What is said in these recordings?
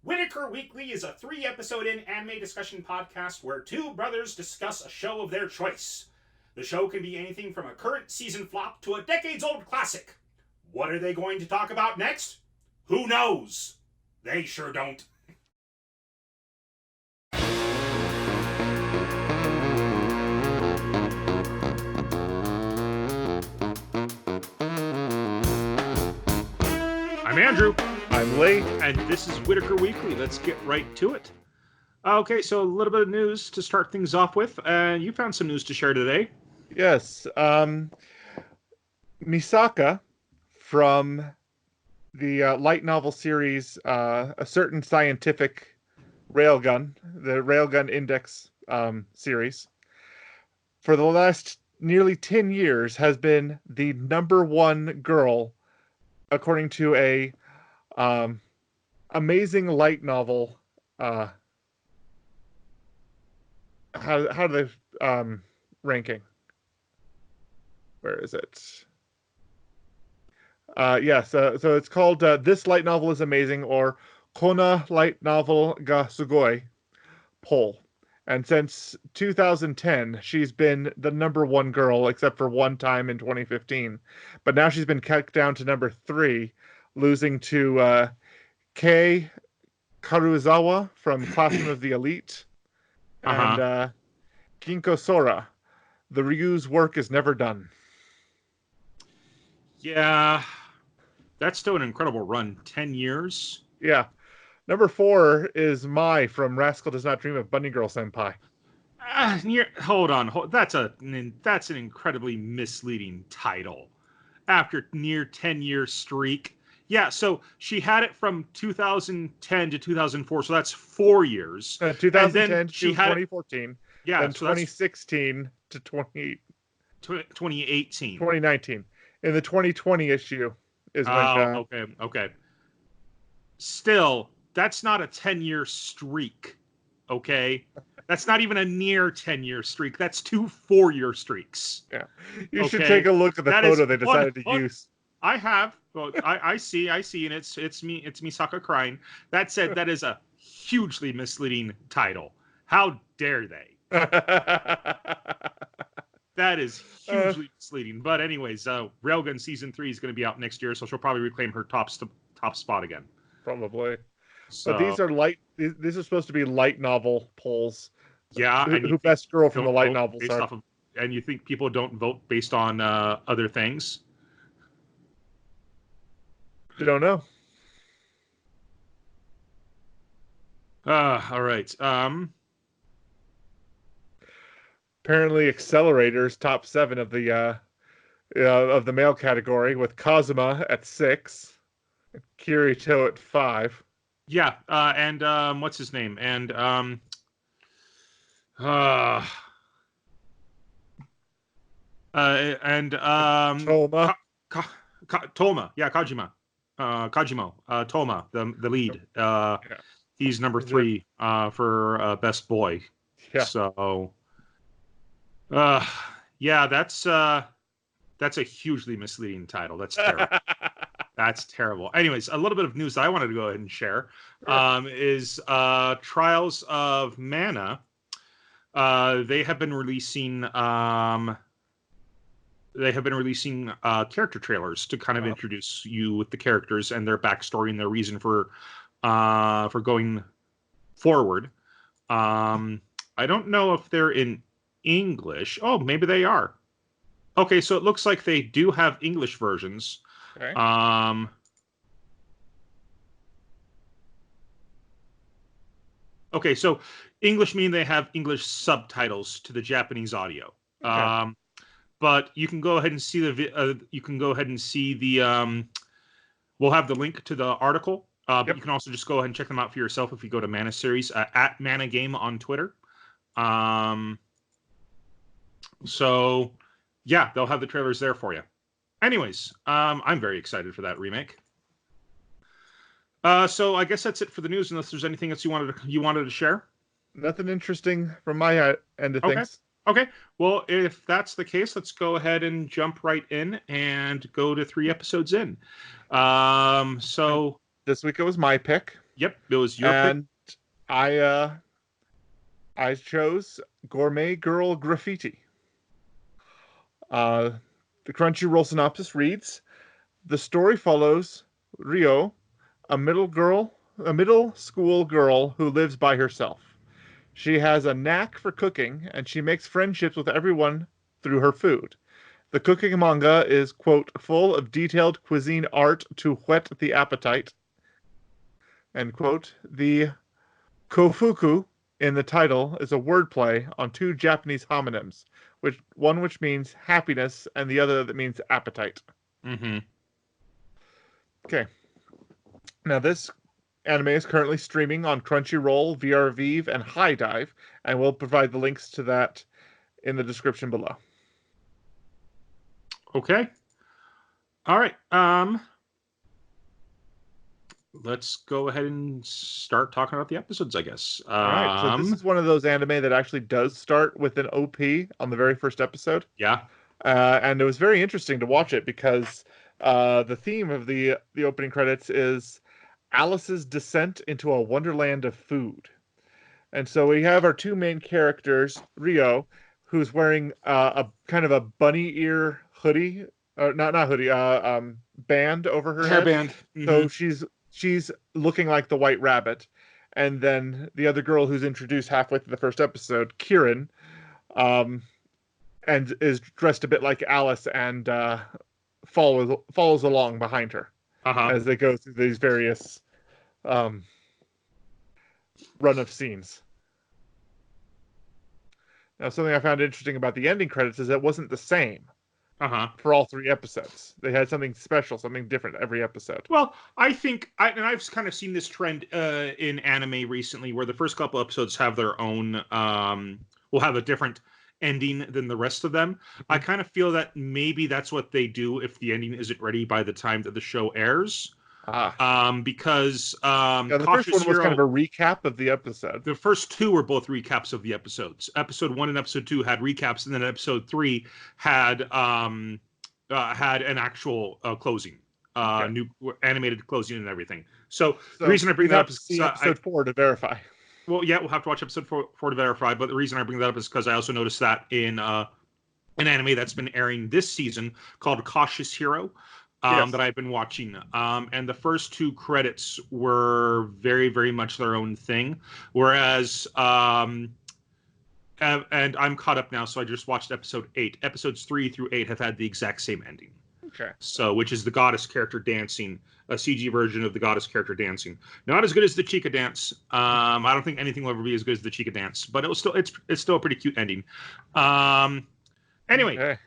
Whittaker Weekly is a 3-episode anime discussion podcast where two brothers discuss a show of their choice. The show can be anything from a current season flop to a decades-old classic. What are they going to talk about next? Who knows? They sure don't. I'm Andrew. I'm Lee. And this is Whittaker Weekly. Let's get right to it. Okay, so a little bit of news to start things off with. You found some news to share today. Yes. Misaka from the light novel series, A Certain Scientific Railgun, the Railgun Index series, for the last nearly 10 years has been the #1 girl, according to a amazing light novel. How do they ranking? Where is it? So it's called This Light Novel is Amazing, or Kona Light Novel ga Sugoi poll. And since 2010, she's been the #1 girl, except for one time in 2015. But now she's been kicked down to #3, losing to Kei Karuizawa from Classroom of the Elite, and Ginko Sora. The Ryu's work is never done. Yeah, that's still an incredible run. 10 years. Yeah. #4 is Mai from Rascal Does Not Dream of Bunny Girl Senpai. Hold on. That's an incredibly misleading title. After near 10-year streak. Yeah, so she had it from 2010 to 2004, so that's 4 years. 2010 to 2014. Yeah, then so 2016 to 2018. 2019. In the 2020 issue is when... Okay. Still, that's not a 10-year streak, okay? That's not even a near 10-year streak. That's 2 4-year streaks. Yeah. You should take a look at the photo they decided to use. I have. Well, I see, and it's Misaka crying. That said, that is a hugely misleading title. How dare they? That is hugely misleading. But anyways, Railgun Season 3 is going to be out next year, so she'll probably reclaim her top spot again. Probably. So, but these are these are supposed to be light novel polls. Yeah. Who best girl from the light novels are. And you think people don't vote based on other things? You don't know. All right. Apparently, Accelerator's top 7 of the male category, with Kazuma at 6, Kirito at 5. Yeah, and what's his name? And Toma. Toma. Yeah, Kajima. Kajimo. Toma, the lead. Yeah. He's #3 for best boy. Yeah. So, yeah, that's a hugely misleading title. That's terrible. That's terrible. Anyways, a little bit of news that I wanted to go ahead and share is Trials of Mana. They have been releasing character trailers to kind of introduce you with the characters and their backstory and their reason for going forward. I don't know if they're in English. Oh, maybe they are. Okay, so it looks like they do have English versions. Okay. Okay, so English mean they have English subtitles to the Japanese audio. Okay. But you can go ahead and see we'll have the link to the article. But you can also just go ahead and check them out for yourself if you go to Mana Series at Mana Game on Twitter. So yeah, they'll have the trailers there for you. Anyways, I'm very excited for that remake. So I guess that's it for the news, unless there's anything else you wanted to share. Nothing interesting from my end of things. Okay. Well, if that's the case, let's go ahead and jump right in and go to 3 episodes in. So this week it was my pick. Yep, it was your pick. And I chose Gourmet Girl Graffiti. The Crunchyroll synopsis reads: the story follows Rio, a middle school girl who lives by herself. She has a knack for cooking, and she makes friendships with everyone through her food. The cooking manga is, quote, full of detailed cuisine art to whet the appetite, end quote. The koufuku in the title is a wordplay on two Japanese homonyms, which means happiness and the other that means appetite. Mm-hmm. Okay. Now this anime is currently streaming on Crunchyroll, VR Vive, and High Dive, and we'll provide the links to that in the description below. Okay. All right. Let's go ahead and start talking about the episodes, I guess. All right. So this is one of those anime that actually does start with an OP on the very first episode. Yeah. And it was very interesting to watch it because the theme of the opening credits is Alice's descent into a wonderland of food. And so we have our two main characters, Rio, who's wearing a kind of a bunny ear hoodie, not hoodie, band over her head. Hairband. Mm-hmm. So she's looking like the White Rabbit. And then the other girl who's introduced halfway through the first episode, Kieran, and is dressed a bit like Alice and follows along behind her as they go through these various run of scenes. Now, something I found interesting about the ending credits is it wasn't the same for all three episodes. They had something special, something different every episode. Well, I think, and I've kind of seen this trend in anime recently, where the first couple episodes have their own, will have a different ending than the rest of them. I kind of feel that maybe that's what they do if the ending isn't ready by the time that the show airs. Because the first one was kind of a recap of the episode. The first two were both recaps of the episodes. Episode 1 and episode 2 had recaps, and then episode 3 had an actual closing, new animated closing and everything. So the reason I bring that up is episode 4 to verify. Well, yeah, we'll have to watch episode 4 to verify. But the reason I bring that up is because I also noticed that in an anime that's been airing this season called Cautious Hero. That I've been watching. And the first two credits were very, very much their own thing. Whereas, and I'm caught up now, so I just watched episode 8. Episodes 3 through 8 have had the exact same ending. Okay. So, which is the goddess character dancing, a CG version of the goddess character dancing. Not as good as the Chica dance. I don't think anything will ever be as good as the Chica dance, but it's still a pretty cute ending. Anyway, okay.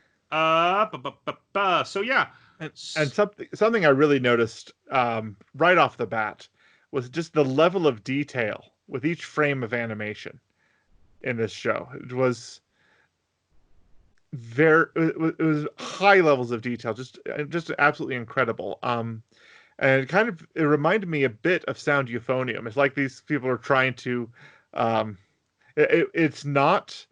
So yeah. And something I really noticed right off the bat was just the level of detail with each frame of animation in this show. It was it was high levels of detail, just absolutely incredible. And it reminded me a bit of Sound Euphonium. It's like these people are trying to it's not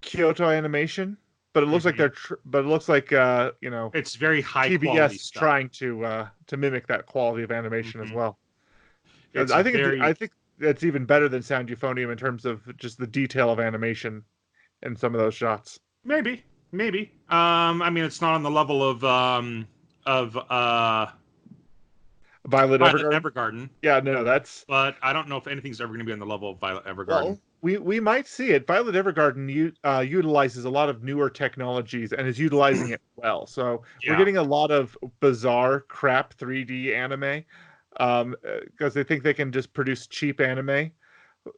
Kyoto Animation. But it looks like it's very high TBS quality stuff. Trying to mimic that quality of animation as well. I think it's even better than Sound Euphonium in terms of just the detail of animation in some of those shots. Maybe. I mean, it's not on the level of Violet Evergarden. Yeah, no, that's. But I don't know if anything's ever going to be on the level of Violet Evergarden. Well, we might see it. Violet Evergarden utilizes a lot of newer technologies and is utilizing it well. So we're getting a lot of bizarre crap 3D anime because they think they can just produce cheap anime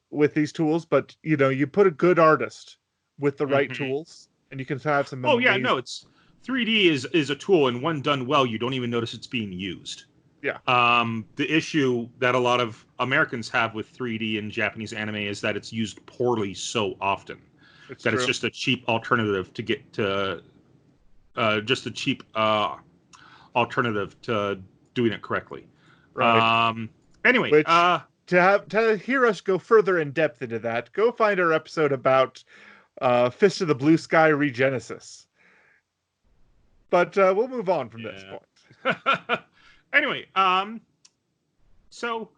with these tools. But you put a good artist with the right tools, and you can have some. Oh yeah, no, it's 3D is a tool, and when done well, you don't even notice it's being used. Yeah. The issue that a lot of Americans have with 3D and Japanese anime is that it's used poorly so often. It's just a cheap alternative to get to, alternative to doing it correctly. Right. Anyway, to hear us go further in depth into that, go find our episode about Fist of the Blue Sky Regenesis. But we'll move on from this point. Anyway, so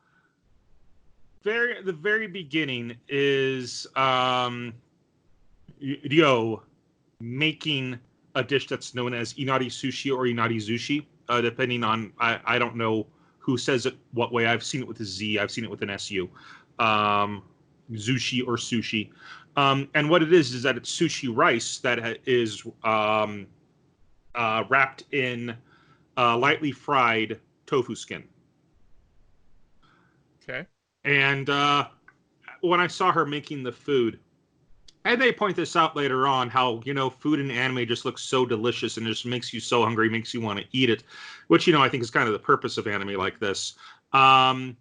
the very beginning is Ryo making a dish that's known as inari sushi or inari zushi, depending on I don't know who says it what way. I've seen it with a Z. I've seen it with an SU. Zushi or sushi. And what it is that it's sushi rice that is wrapped in lightly fried tofu skin. Okay. And when I saw her making the food, and they point this out later on, how, food in anime just looks so delicious and just makes you so hungry, makes you want to eat it, which, I think is kind of the purpose of anime like this, to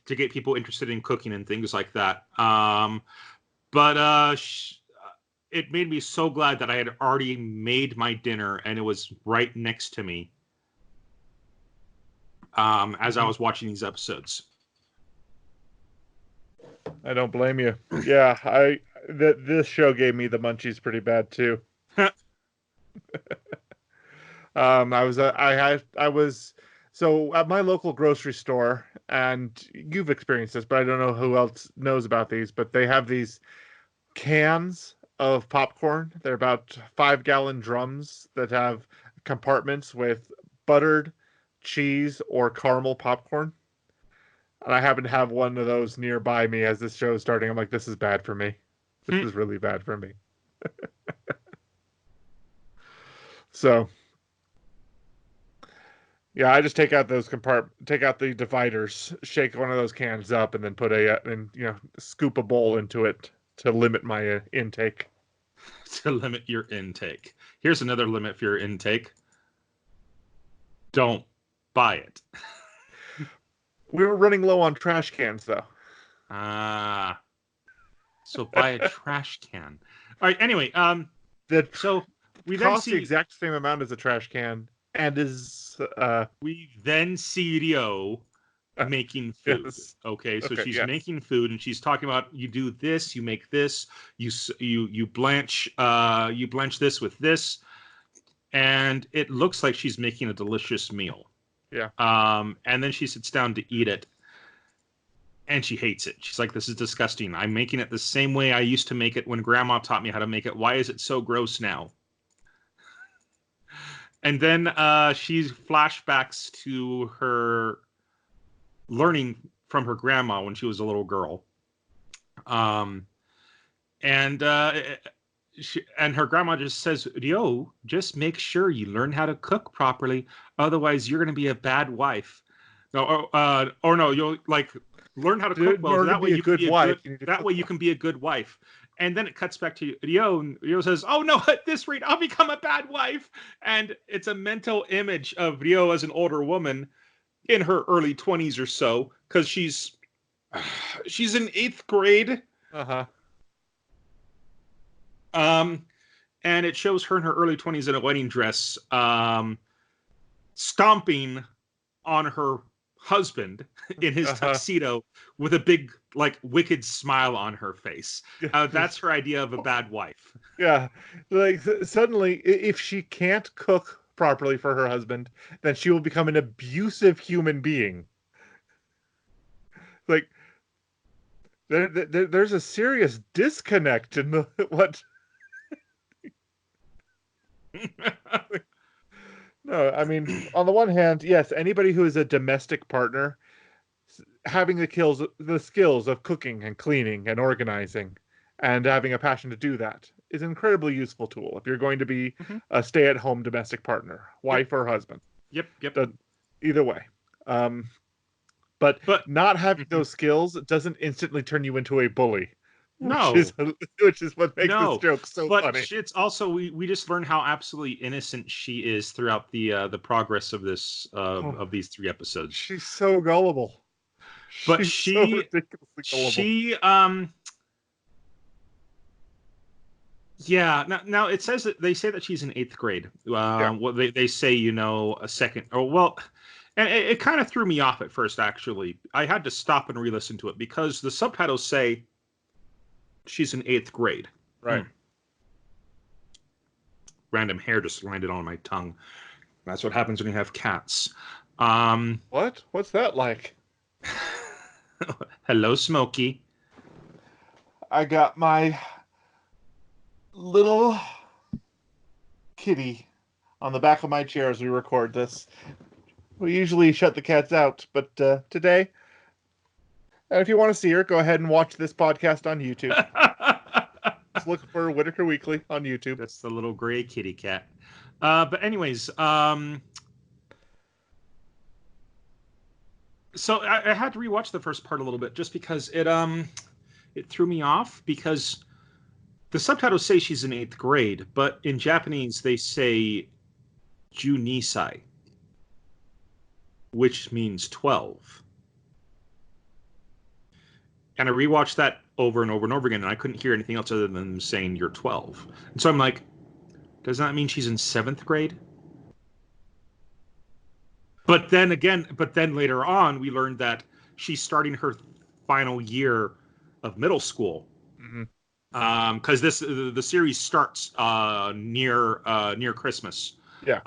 get people interested in cooking and things like that. But it made me so glad that I had already made my dinner and it was right next to me as I was watching these episodes. I don't blame you. Yeah, this show gave me the munchies pretty bad too. I was so at my local grocery store, and you've experienced this, but I don't know who else knows about these, but they have these cans of popcorn. They're about 5-gallon drums that have compartments with buttered cheese or caramel popcorn. And I happen to have one of those nearby me as this show is starting. I'm like, this is bad for me. This is really bad for me. So, yeah, I just take out the dividers, shake one of those cans up, and then put scoop a bowl into it to limit my intake. To limit your intake. Here's another limit for your intake. Don't buy it. We were running low on trash cans, though. So buy a trash can. All right. Anyway, so we then costs see the exact same amount as a trash can, and is we then see Ryo making food. Yes. Okay, so she's making food, and she's talking about you do this, you make this, you blanch this with this, and it looks like she's making a delicious meal. Yeah. And then she sits down to eat it, and she hates it. She's like, "This is disgusting. I'm making it the same way I used to make it when Grandma taught me how to make it. Why is it so gross now?" And then she flashbacks to her learning from her grandma when she was a little girl. And her grandma just says, "Ryo, just make sure you learn how to cook properly. Otherwise, you're going to be a bad wife." No, or no, you'll learn how to cook well. That way you can be a good. That way you can be a good wife. And then it cuts back to Ryo, and Ryo says, "Oh no, at this rate, I'll become a bad wife." And it's a mental image of Ryo as an older woman in her early 20s or so, because she's in 8th grade. And it shows her in her early 20s in a wedding dress, stomping on her husband in his tuxedo with a big, wicked smile on her face. That's her idea of a bad wife. Yeah. Suddenly, if she can't cook properly for her husband, then she will become an abusive human being. There's a serious disconnect in what... No, I mean, on the one hand, yes, anybody who is a domestic partner, having the skills of cooking and cleaning and organizing and having a passion to do that is an incredibly useful tool if you're going to be a stay-at-home domestic partner, wife or husband. Yep. Either way. But not having those skills doesn't instantly turn you into a bully. No, which is what makes this joke so funny. But it's also we just learn how absolutely innocent she is throughout the progress of this of these 3 episodes. She's so gullible. But she's so ridiculously gullible. Now it says that they say that she's in 8th grade. Well, they say a second. And it kind of threw me off at first. Actually, I had to stop and re-listen to it because the subtitles say she's in 8th grade. Right. Random hair just landed on my tongue. That's what happens when you have cats. What? What's that like? Hello, Smokey. I got my little kitty on the back of my chair as we record this. We usually shut the cats out, but today, if you want to see her, go ahead and watch this podcast on YouTube. Just look for Whittaker Weekly on YouTube. That's the little gray kitty cat. But anyways, so I had to rewatch the first part a little bit just because it threw me off because the subtitles say she's in 8th grade, but in Japanese they say Junisai, which means 12. And I rewatched that over and over and over again, and I couldn't hear anything else other than them saying you're 12. And so I'm like, does that mean she's in 7th grade? But then later on, we learned that she's starting her final year of middle school. Because the series starts near Christmas. Yeah.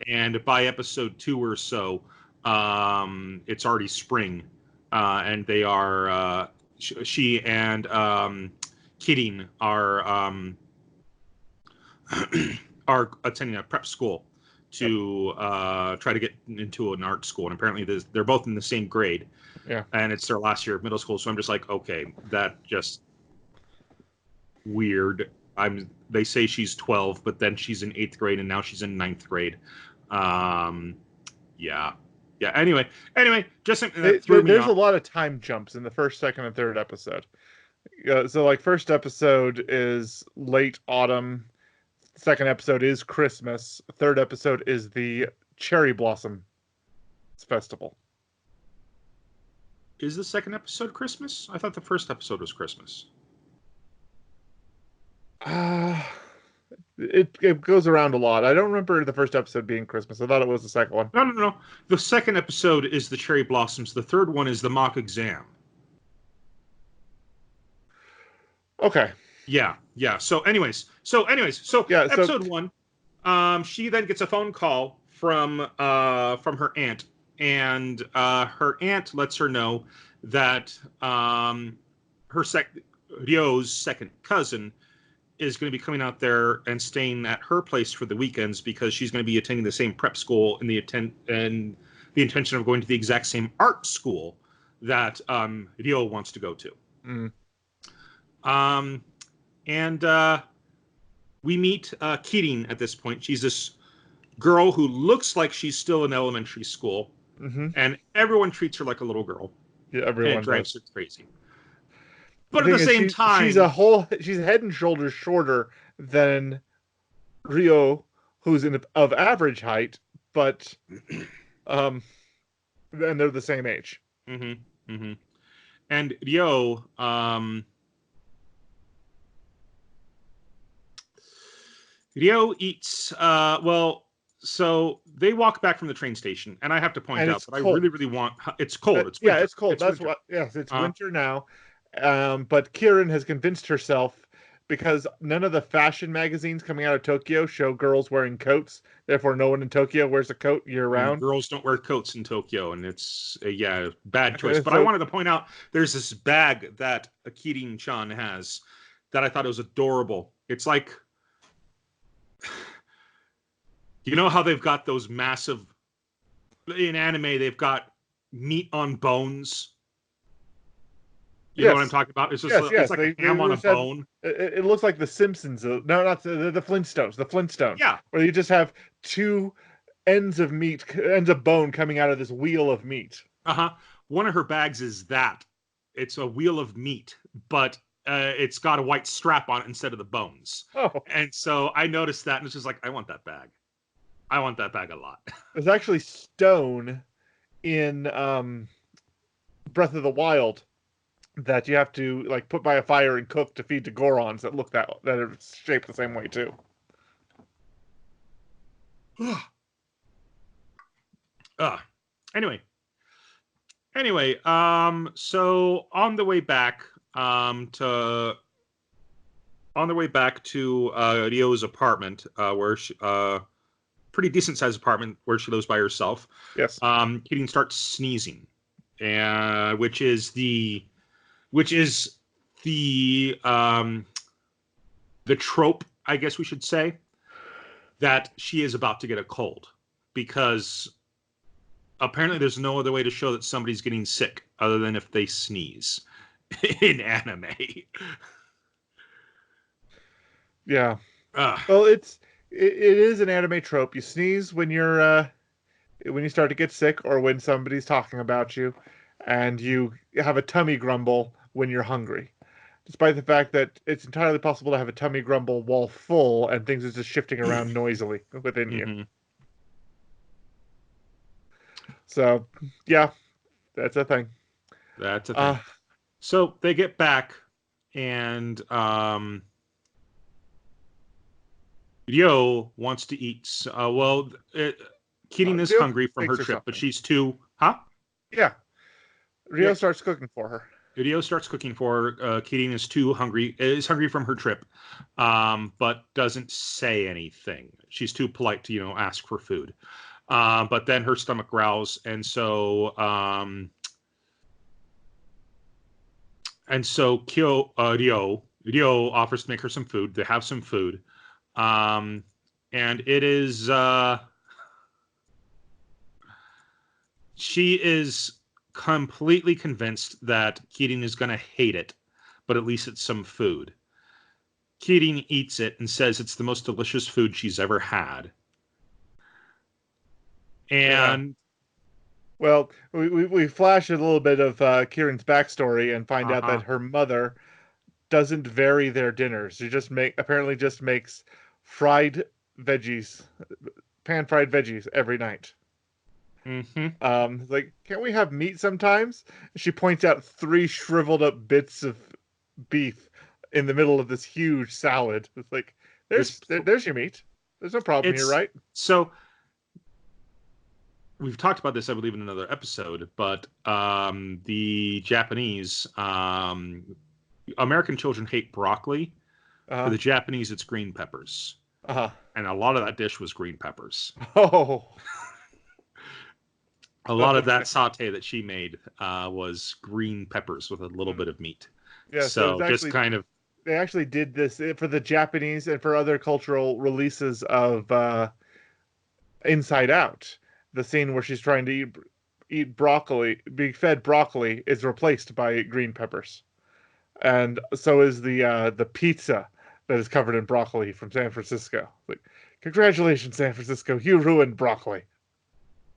And by episode 2 or so, it's already spring, and they are she and Kidding are attending a prep school to try to get into an art school, and apparently they're both in the same grade. Yeah. And it's their last year of middle school, so I'm just like, okay, that just weird. They say she's 12, but then she's in 8th grade, and now she's in 9th grade. Yeah. Anyway, just something that threw me off. There's a lot of time jumps in the first, second, and third episode. So, like, first episode is late autumn. Second episode is Christmas. Third episode is the Cherry Blossom Festival. Is the second episode Christmas? I thought the first episode was Christmas. It goes around a lot. I don't remember the first episode being Christmas. I thought it was the second one. No. The second episode is the cherry blossoms. The third one is the mock exam. Okay. Yeah. So episode 1, she then gets a phone call from her aunt, and her aunt lets her know that Ryo's second cousin is going to be coming out there and staying at her place for the weekends because she's going to be attending the same prep school and the intention of going to the exact same art school that Ryo wants to go to. And we meet Kirin at this point. She's this girl who looks like she's still in elementary school, and everyone treats her like a little girl. Yeah, everyone. And it drives her crazy. But at the same time, she's head and shoulders shorter than Ryo, who's of average height, but and they're the same age. And Ryo, Ryo eats so they walk back from the train station, and I have to point out that I really want. It's cold. It's winter. Yeah, it's cold. That's winter. It's winter now. But Kirin has convinced herself, because none of the fashion magazines coming out of Tokyo show girls wearing coats. Therefore, no one in Tokyo wears a coat year-round. Girls don't wear coats in Tokyo, and it's bad choice. But I wanted to point out there's this bag that Kirin-chan has that I thought was adorable. It's like, you know how they've got those massive, in anime they've got meat on bones. You know what I'm talking about? It's just it's like a ham on a bone. It looks like the Simpsons. No, not the Flintstones. The Flintstones. Yeah. Where you just have two ends of bone coming out of this wheel of meat. One of her bags is that. It's a wheel of meat, but it's got a white strap on it instead of the bones. Oh. And so I noticed that, and it's just like, I want that bag. I want that bag a lot. There's actually stone in Breath of the Wild that you have to like put by a fire and cook to feed to Gorons that look that are shaped the same way too. Anyway, so on the way back to Ryo's apartment, where she, pretty decent sized apartment where she lives by herself. Yes. Kirin starts sneezing, and which is the trope, I guess we should say, that she is about to get a cold, because apparently there's no other way to show that somebody's getting sick other than if they sneeze in anime. Yeah. Well, it is an anime trope. You sneeze when you start to get sick, or when somebody's talking about you, and you have a tummy grumble when you're hungry. Despite the fact that it's entirely possible to have a tummy grumble while full and things are just shifting around noisily within you. So, yeah, that's a thing. That's a thing. So they get back, and Ryo wants to eat. Kirin is hungry from her trip, but she's too... Huh? Yeah. Ryo starts cooking for her. Ryo starts cooking for her. Kirin is hungry from her trip, but doesn't say anything. She's too polite to, ask for food. But then her stomach growls, and so Ryo offers to make her some food. They have some food, and it is she is completely convinced that Kirin is going to hate it, but at least it's some food. Kirin eats it and says it's the most delicious food she's ever had. And well, we flash a little bit of Kirin's backstory and find out that her mother doesn't vary their dinners. She apparently just makes fried veggies, pan-fried veggies every night. Like, can't we have meat sometimes? She points out 3 shriveled up bits of beef in the middle of this huge salad. It's like, there's your meat. There's no problem here, right? So we've talked about this, I believe, in another episode, but the Japanese, American children hate broccoli. For the Japanese, it's green peppers. And a lot of that dish was green peppers. Oh. A lot of that saute that she made was green peppers with a little bit of meat. Yeah, so just kind of... They actually did this for the Japanese and for other cultural releases of Inside Out. The scene where she's trying to eat broccoli, being fed broccoli, is replaced by green peppers. And so is the pizza that is covered in broccoli from San Francisco. Like, congratulations, San Francisco, you ruined broccoli.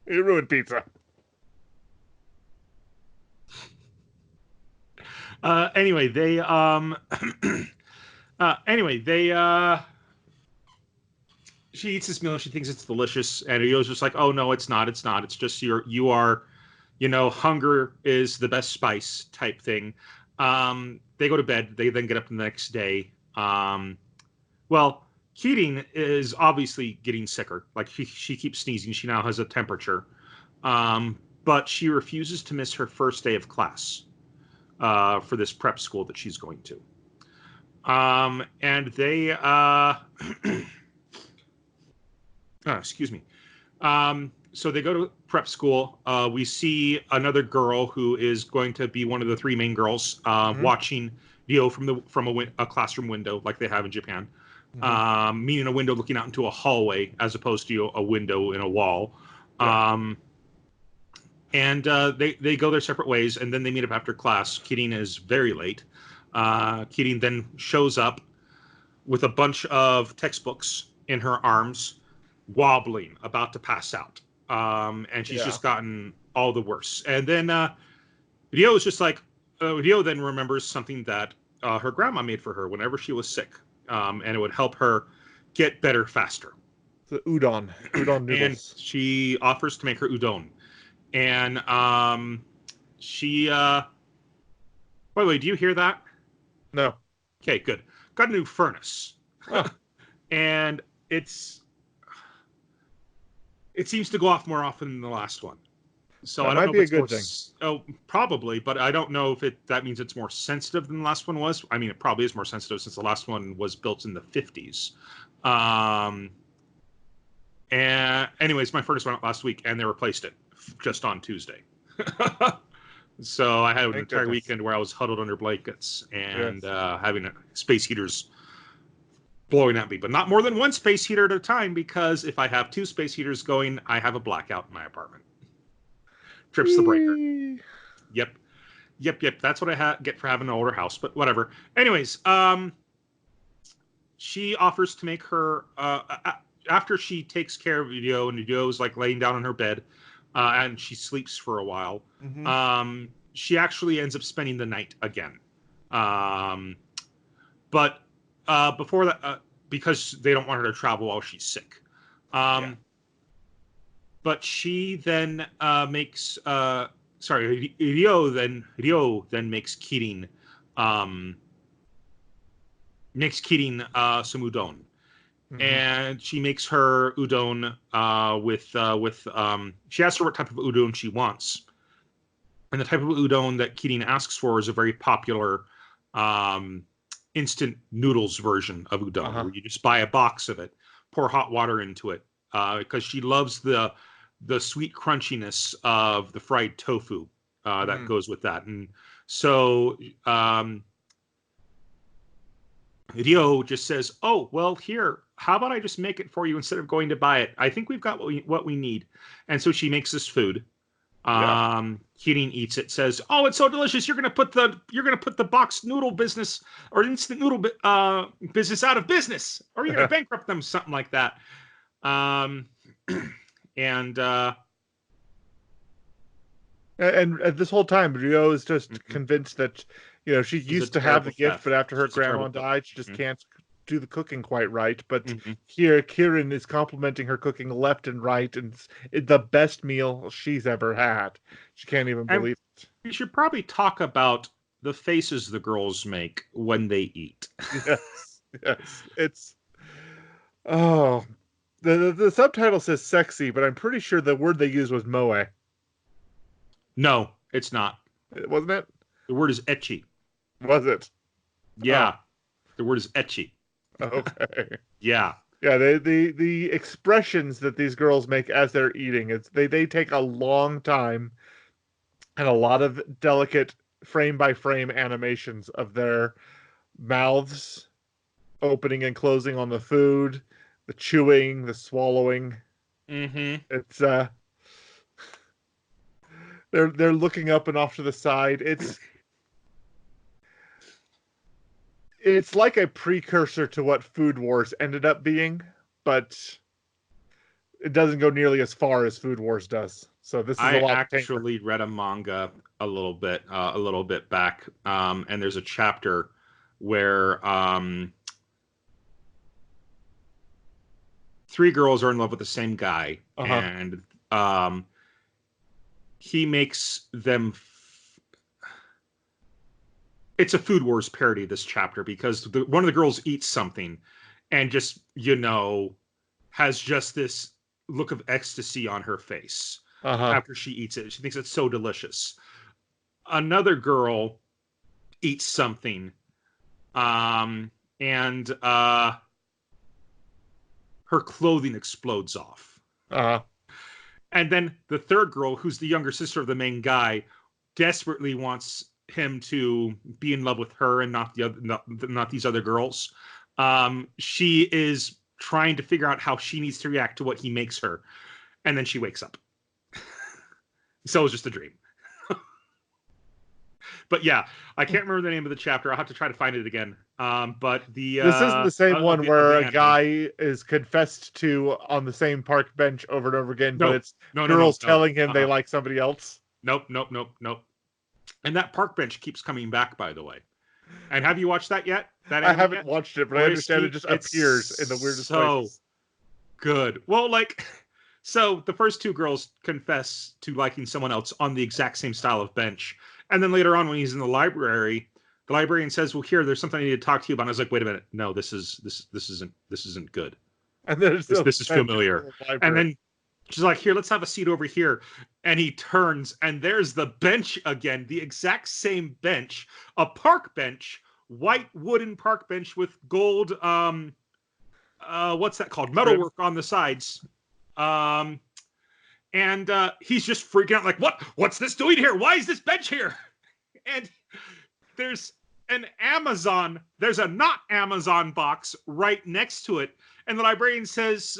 You ruined pizza. Anyway, they she eats this meal. She thinks it's delicious, and Ryo's just like, "Oh no, it's not. It's not. It's just you are, hunger is the best spice type thing." They go to bed. They then get up the next day. Kirin is obviously getting sicker. Like she keeps sneezing. She now has a temperature, but she refuses to miss her first day of class for this prep school that she's going to. And they excuse me. So they go to prep school. We see another girl who is going to be one of the 3 main girls watching Ryo from a classroom window, like they have in Japan. Meaning a window looking out into a hallway as opposed to a window in a wall. Yeah. And they go their separate ways, and then they meet up after class. Kirin is very late. Kirin then shows up with a bunch of textbooks in her arms, wobbling, about to pass out. And she's just gotten all the worse. And then Ryo is just like, Ryo then remembers something that her grandma made for her whenever she was sick. And it would help her get better faster. The udon noodles. And she offers to make her udon. And she... by the way, do you hear that? No. Okay, good. Got a new furnace. And it seems to go off more often than the last one. So I don't know if it's a good thing. Oh, probably, but I don't know if that means it's more sensitive than the last one was. I mean, it probably is more sensitive since the last one was built in the 50s. And anyways, my furnace went out last week, and they replaced it just on Tuesday. So I had an Thank entire goodness. weekend where I was huddled under blankets and Yes. having space heaters blowing at me, but not more than one space heater at a time, because if I have two space heaters going, I have a blackout in my apartment. Trips the breaker. Whee! Yep. That's what I get for having an older house, but whatever. Anyways, she offers to make her after she takes care of Hideo, and Hideo's like laying down on her bed, and she sleeps for a while. Mhm. She actually ends up spending the night again. But before that, because they don't want her to travel while she's sick. Yeah. But she then makes Hideo then makes Kirin some udon. Mhm. And she makes her udon with she asks her what type of udon she wants. And the type of udon that Kirin asks for is a very popular instant noodles version of udon, where you just buy a box of it, pour hot water into it, because she loves the sweet crunchiness of the fried tofu that goes with that. And so Ryo just says, "Oh, well, here, how about I just make it for you instead of going to buy it? I think we've got what we need." And so she makes this food. Kirin eats it, says, "Oh, it's so delicious. You're gonna put the box noodle business or instant noodle business out of business, or you're gonna bankrupt them," something like that. And this whole time, Rio is just convinced that, she used to have the gift, but after her grandma died, she just can't do the cooking quite right. But here, Kirin is complimenting her cooking left and right, and it's the best meal she's ever had. She can't even believe it. We should probably talk about the faces the girls make when they eat. Yes, it's the subtitle says sexy, but I'm pretty sure the word they used was moe. No, it's not. Wasn't it? The word is ecchi. Was it? Yeah. The word is ecchi. Okay. Yeah. Yeah, the expressions that these girls make as they're eating, they take a long time and a lot of delicate frame by frame animations of their mouths opening and closing on the food, the chewing, the swallowing. It's they're looking up and off to the side. It's like a precursor to what Food Wars ended up being, but it doesn't go nearly as far as Food Wars does. So this is a lot. I actually read a manga a little bit back, and there's a chapter where three girls are in love with the same guy, and he makes them. It's a Food Wars parody, this chapter, because one of the girls eats something and just, has just this look of ecstasy on her face after she eats it. She thinks it's so delicious. Another girl eats something, and her clothing explodes off. And then the third girl, who's the younger sister of the main guy, desperately wants him to be in love with her and not these other girls. She is trying to figure out how she needs to react to what he makes her, and then she wakes up. So it was just a dream. But yeah, I can't remember the name of the chapter. I'll have to try to find it again. But this isn't the same one where a guy is confessed to on the same park bench over and over again, but it's girls telling him they like somebody else. Nope. And that park bench keeps coming back, by the way. And have you watched that yet? I haven't watched it, but I understand it just appears in the weirdest places. Good. Well, so the first two girls confess to liking someone else on the exact same style of bench. And then later on, when he's in the library, the librarian says, "Well, here, there's something I need to talk to you about." And I was like, "Wait a minute. No, this isn't good. And this is familiar." And then she's like, "Here, let's have a seat over here." And he turns, and there's the bench again, the exact same bench, a park bench, white wooden park bench with gold, what's that called? Metalwork on the sides. And he's just freaking out, like, what's this doing here? Why is this bench here? And there's a not Amazon box right next to it. And the librarian says,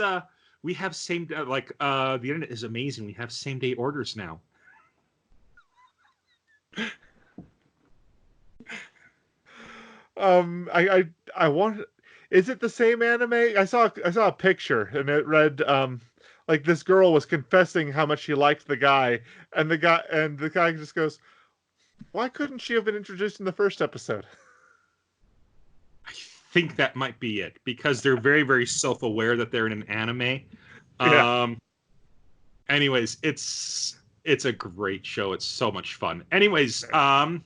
we have the internet is amazing. We have same day orders now. I want. Is it the same anime? I saw a picture and it read like this girl was confessing how much she liked the guy, and the guy just goes, "Why couldn't she have been introduced in the first episode?" I think that might be it, because they're very, very self-aware that they're in an anime. Yeah. Anyways, it's a great show. It's so much fun. Anyways, okay.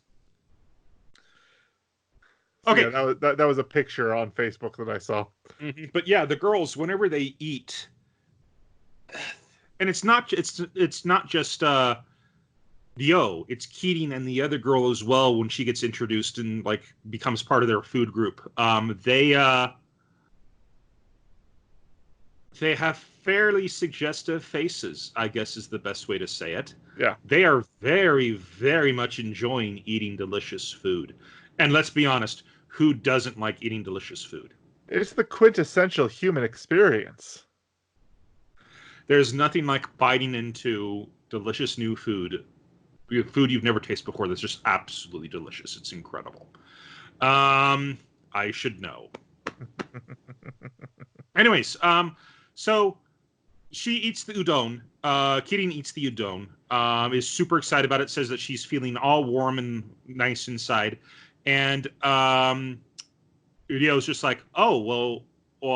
Yeah, that was a picture on Facebook that I saw. Mm-hmm. But yeah, the girls, whenever they eat, and it's not just Dio, it's Keating and the other girl as well. When she gets introduced and like becomes part of their food group, they have fairly suggestive faces, I guess is the best way to say it. Yeah, they are very, very much enjoying eating delicious food. And let's be honest, who doesn't like eating delicious food? It's the quintessential human experience. There's nothing like biting into delicious new food you've never tasted before that's just absolutely delicious. It's incredible. I should know. Anyways, so she eats the udon. Kirin eats the udon. Is super excited about it. Says that she's feeling all warm and nice inside. And Ryo's just like, oh, well,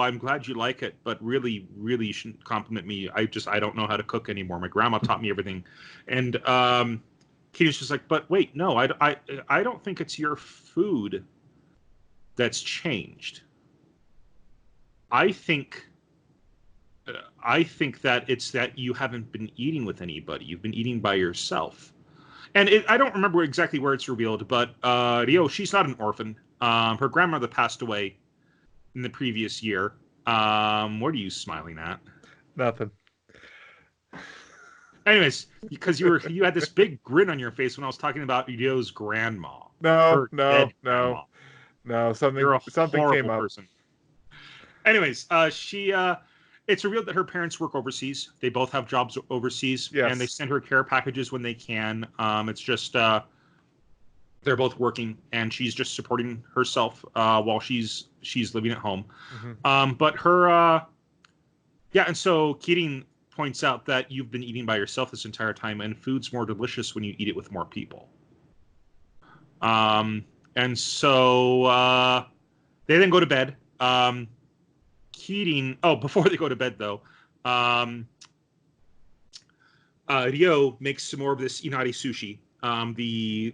I'm glad you like it, but really, really, you shouldn't compliment me. I don't know how to cook anymore. My grandma taught me everything. And Kirin's just like, but wait, no, I don't think it's your food that's changed. I think that it's that you haven't been eating with anybody. You've been eating by yourself. And I don't remember exactly where it's revealed, but Ryo, she's not an orphan. Her grandmother passed away in the previous year. What are you smiling at? Nothing. Anyways, because you had this big grin on your face when I was talking about Ryo's grandma. No. Something came up. Person. Anyways, it's revealed that her parents work overseas. They both have jobs overseas, yes. And they send her care packages when they can. It's just they're both working, and she's just supporting herself while she's living at home. Mm-hmm. But her, and so Kirin points out that you've been eating by yourself this entire time, and food's more delicious when you eat it with more people. And so they then go to bed. Keating. Oh, before they go to bed, though, Ryo makes some more of this inari sushi, the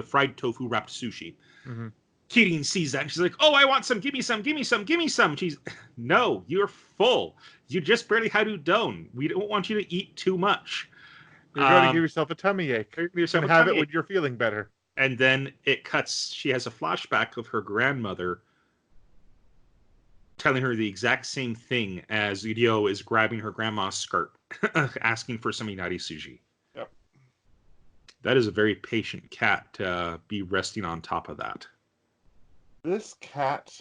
fried tofu wrapped sushi. Mm-hmm. Keating sees that and she's like, "Oh, I want some. Give me some. Give me some. Give me some." She's, "No, you're full. You just barely had udon. We don't want you to eat too much. You're going to give yourself a tummy ache. You can have it when you're feeling better." And then it cuts. She has a flashback of her grandmother telling her the exact same thing as Ryo is grabbing her grandma's skirt, asking for some inari sushi. Yep. That is a very patient cat to be resting on top of that. This cat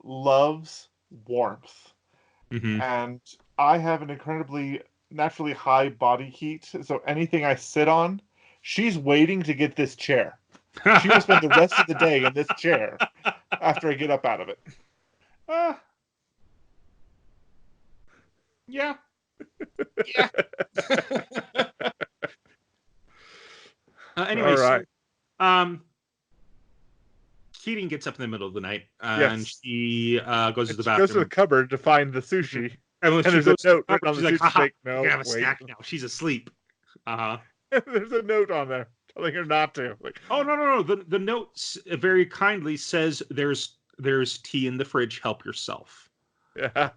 loves warmth. Mm-hmm. And I have an incredibly naturally high body heat, so anything I sit on, she's waiting to get this chair. She will spend the rest of the day in this chair after I get up out of it. Yeah. Anyways, all right. Keating gets up in the middle of the night and she goes to the bathroom. She goes to the cupboard to find the sushi. And there's a note written on the sushi like, no, have a snack now. She's asleep. There's a note on there telling her not to. Like, oh, no. The note very kindly says there's tea in the fridge. Help yourself. Yeah.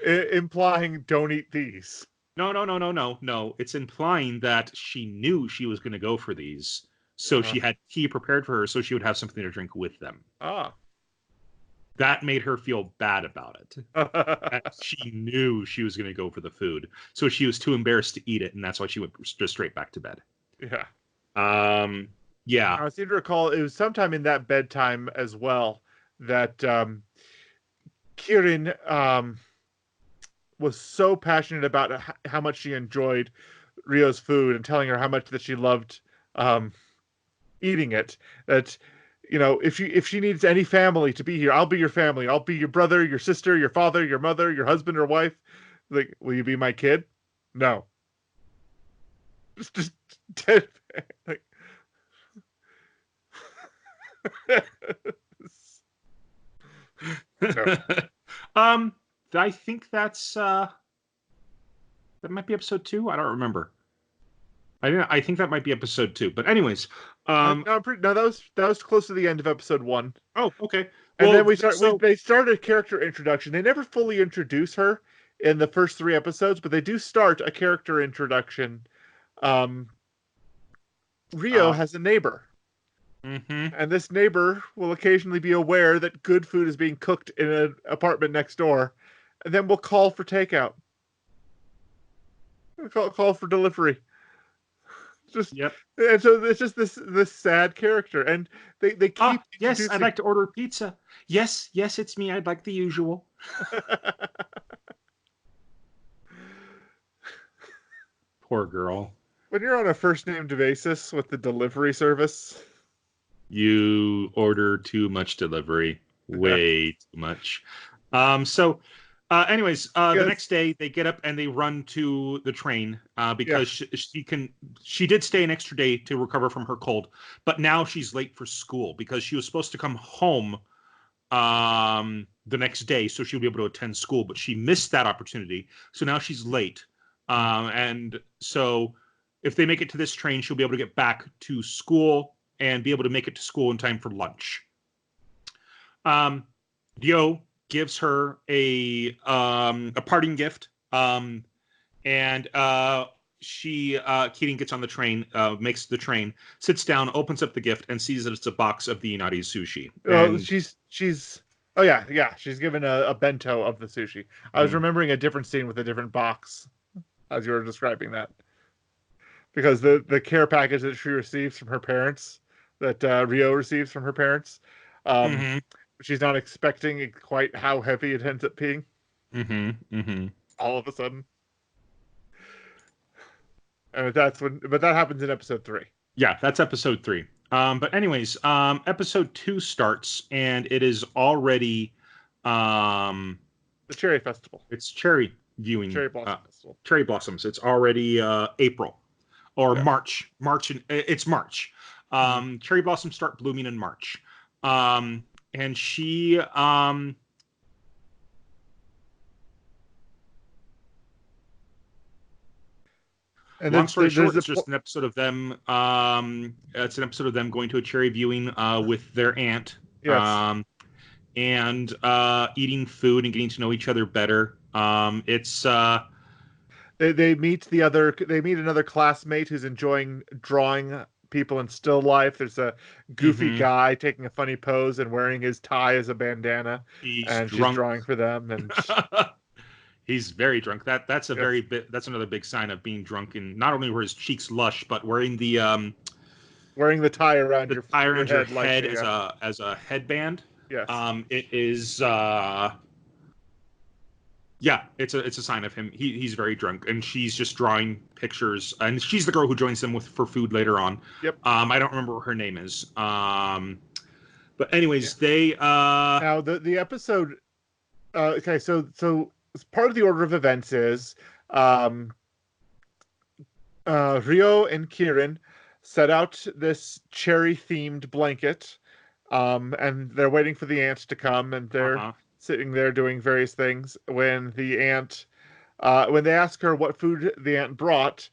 Implying don't eat these. No. It's implying that she knew she was going to go for these. So she had tea prepared for her so she would have something to drink with them. that made her feel bad about it. And she knew she was going to go for the food, so she was too embarrassed to eat it, and that's why she went just straight back to bed. Yeah. Yeah. I seem to recall it was sometime in that bedtime as well that Kirin was so passionate about how much she enjoyed Rio's food and telling her how much that she loved eating it, that if she needs any family to be here, I'll be your family. I'll be your brother, your sister, your father, your mother, your husband or wife. Like, will you be my kid? No. Just dead. Like, no. I think that's that might be episode 2. I don't remember. I think that might be episode 2. But anyways, no, that was close to the end of episode 1. Oh, okay. And then they started a character introduction. They never fully introduce her in the first 3 episodes, but they do start a character introduction. Rio has a neighbor. Mm-hmm. And this neighbor will occasionally be aware that good food is being cooked in an apartment next door, and then will call for takeout. Call for delivery. Yep. And so it's just this sad character, and they keep. Yes, I'd like to order pizza. Yes, it's me. I'd like the usual. Poor girl. When you're on a first name basis with the delivery service, you order too much delivery, way too much. Anyways, the next day they get up and they run to the train because she did stay an extra day to recover from her cold, but now she's late for school because she was supposed to come home the next day so she'll be able to attend school, but she missed that opportunity. So now she's late. And so if they make it to this train, she'll be able to get back to school and be able to make it to school in time for lunch. Dio gives her a parting gift, and Keating gets on the train, makes the train, sits down, opens up the gift, and sees that it's a box of the Inari sushi. She's given a bento of the sushi. I was remembering a different scene with a different box as you were describing that, because the care package that she receives from her parents, that Rio receives from her parents, she's not expecting quite how heavy it ends up being. All of a sudden. And but that happens in episode 3. Yeah, that's episode 3. But anyways, episode 2 starts, and it is already the Cherry Festival. It's cherry viewing. Cherry Blossom Festival. Cherry blossoms. It's already April or March. It's March. Cherry blossoms start blooming in March. And she and long story short, it's just an episode of them. It's an episode of them going to a cherry viewing with their aunt. Yes. And eating food and getting to know each other better. It's they meet another classmate who's enjoying drawing people in still life. There's a goofy guy taking a funny pose and wearing his tie as a bandana, she's drawing for them, and he's very drunk. That's another big sign of being drunk. And not only were his cheeks lush, but wearing the tie around your head as a headband. Yes. It is it's a sign of him. He's very drunk, and she's just drawing pictures, and she's the girl who joins them for food later on. Yep. I don't remember what her name is. But anyways, they now the episode. Okay, so part of the order of events is Rio and Kirin set out this cherry-themed blanket, and they're waiting for the aunt to come, and they're sitting there doing various things. When the aunt, when they ask her what food the aunt brought,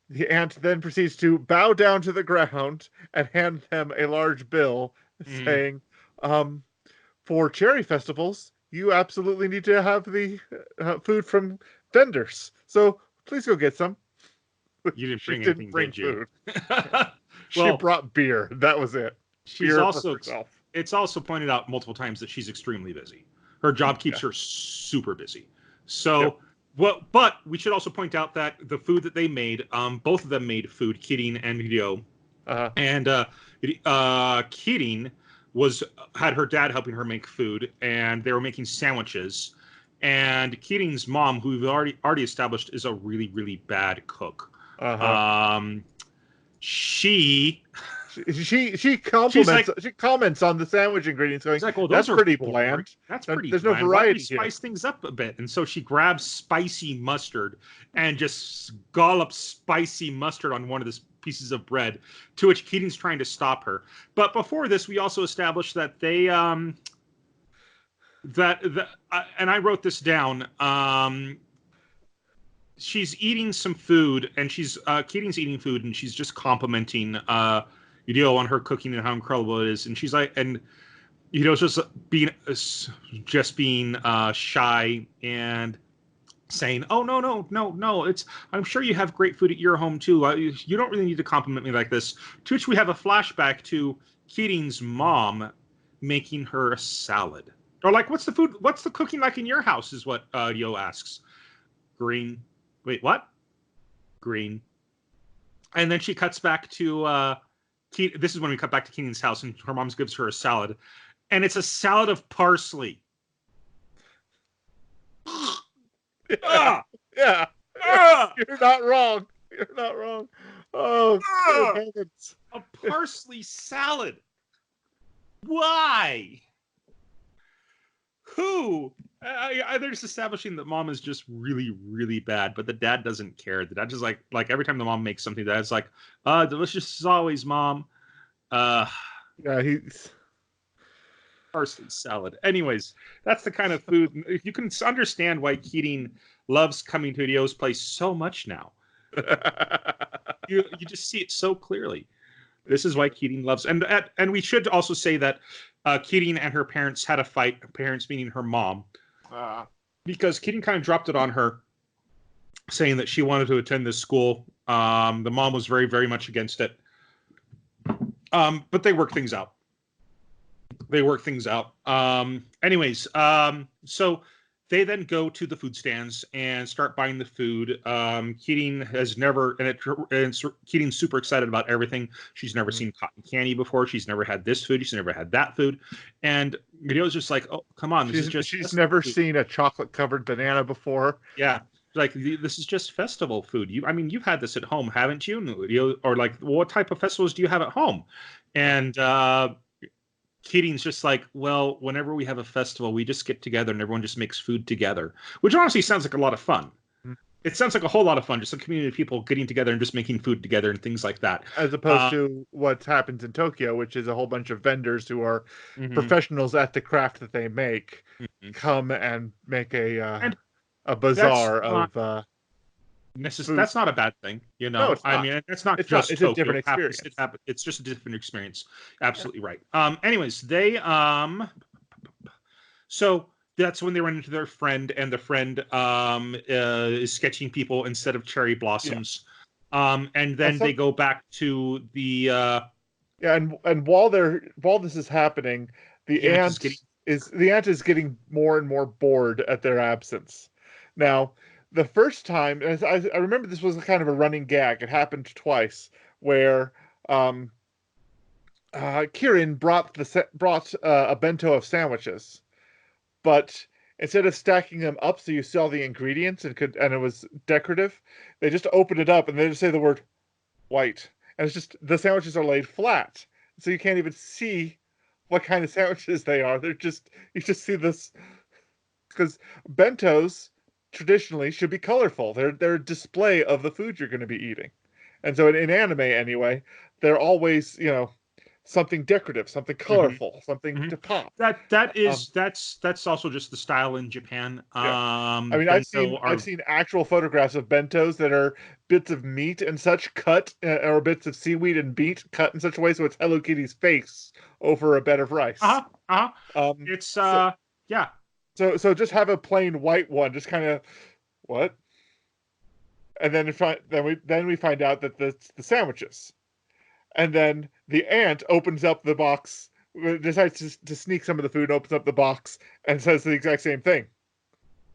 the aunt then proceeds to bow down to the ground and hand them a large bill, saying, "For cherry festivals, you absolutely need to have the food from vendors. So please go get some." You didn't bring food. She brought beer. That was it. She's also it's also pointed out multiple times that she's extremely busy. Her job keeps her super busy. So, but we should also point out that the food that they made, both of them made food, Kirin and Hideo. And Kirin had her dad helping her make food, and they were making sandwiches. And Kirin's mom, who we've already established, is a really, really bad cook. She compliments. She comments on the sandwich ingredients, going, like, well, "That's pretty bland. That's pretty. There's bland. no variety here. Spice things up a bit." And so she grabs spicy mustard and just scallops spicy mustard on one of the pieces of bread. To which Keating's trying to stop her. But before this, we also established that they and I wrote this down. She's eating some food, and Keating's eating food, and she's just complimenting Hideo on her cooking and how incredible it is. And she's like, and Hideo's just being shy and saying, "Oh, no, I'm sure you have great food at your home too. You don't really need to compliment me like this." To which we have a flashback to Keating's mom making her a salad. Or like, what's the cooking like in your house, is what Hideo asks. Green. Wait, what? Green. And then she cuts back to this is when we cut back to Keating's house, and her mom gives her a salad, and it's a salad of parsley. Yeah. You're not wrong. Oh, a parsley salad. Why? Who? They're just establishing that mom is just really, really bad, but the dad doesn't care. The dad just like every time the mom makes something, the dad's like, delicious as always, mom. He's parsley salad. Anyways, that's the kind of food. You can understand why Keating loves coming to Hideo's place so much now. You just see it so clearly. This is why Keating loves, and we should also say that Keating and her parents had a fight. Parents meaning her mom, because Keating kind of dropped it on her, saying that she wanted to attend this school. The mom was very, very much against it. But they work things out. Anyways, so they then go to the food stands and start buying the food. Keating has never, and Keating's super excited about everything. She's never seen cotton candy before. She's never had this food. She's never had that food. And Hideo's just like, "Oh, come on. She's never seen a chocolate-covered banana before." Yeah. Like, this is just festival food. You've had this at home, haven't you? Or like, what type of festivals do you have at home? And Keating's just like, well, whenever we have a festival, we just get together and everyone just makes food together, which honestly sounds like a lot of fun. It sounds like a whole lot of fun, just a community of people getting together and just making food together and things like that. As opposed to what happens in Tokyo, which is a whole bunch of vendors who are professionals at the craft that they make, come and make a bazaar of... that's not a bad thing, No, it's not. It's not it's just not. It's Tokyo. a different experience. It's just a different experience. Absolutely right. Anyways, they so that's when they run into their friend, and the friend is sketching people instead of cherry blossoms. And then they go back to the and while this is happening, the aunt is getting more and more bored at their absence. Now, the first time, and I remember this was kind of a running gag. It happened twice, where Kirin brought a bento of sandwiches, but instead of stacking them up so you saw the ingredients and it was decorative, they just opened it up and they just say the word white, and it's just the sandwiches are laid flat, so you can't even see what kind of sandwiches they are. You just see this, because bentos traditionally should be colorful. They're a display of the food you're going to be eating. And so in anime anyway, they're always, something decorative, something colorful, something to pop. That's also just the style in Japan. I've seen actual photographs of bentos that are bits of meat and such cut, or bits of seaweed and meat cut in such a way so it's Hello Kitty's face over a bed of rice. So just have a plain white one, just kind of, what? And then we find out that it's the sandwiches. And then the aunt opens up the box decides to sneak some of the food, opens up the box, and says the exact same thing.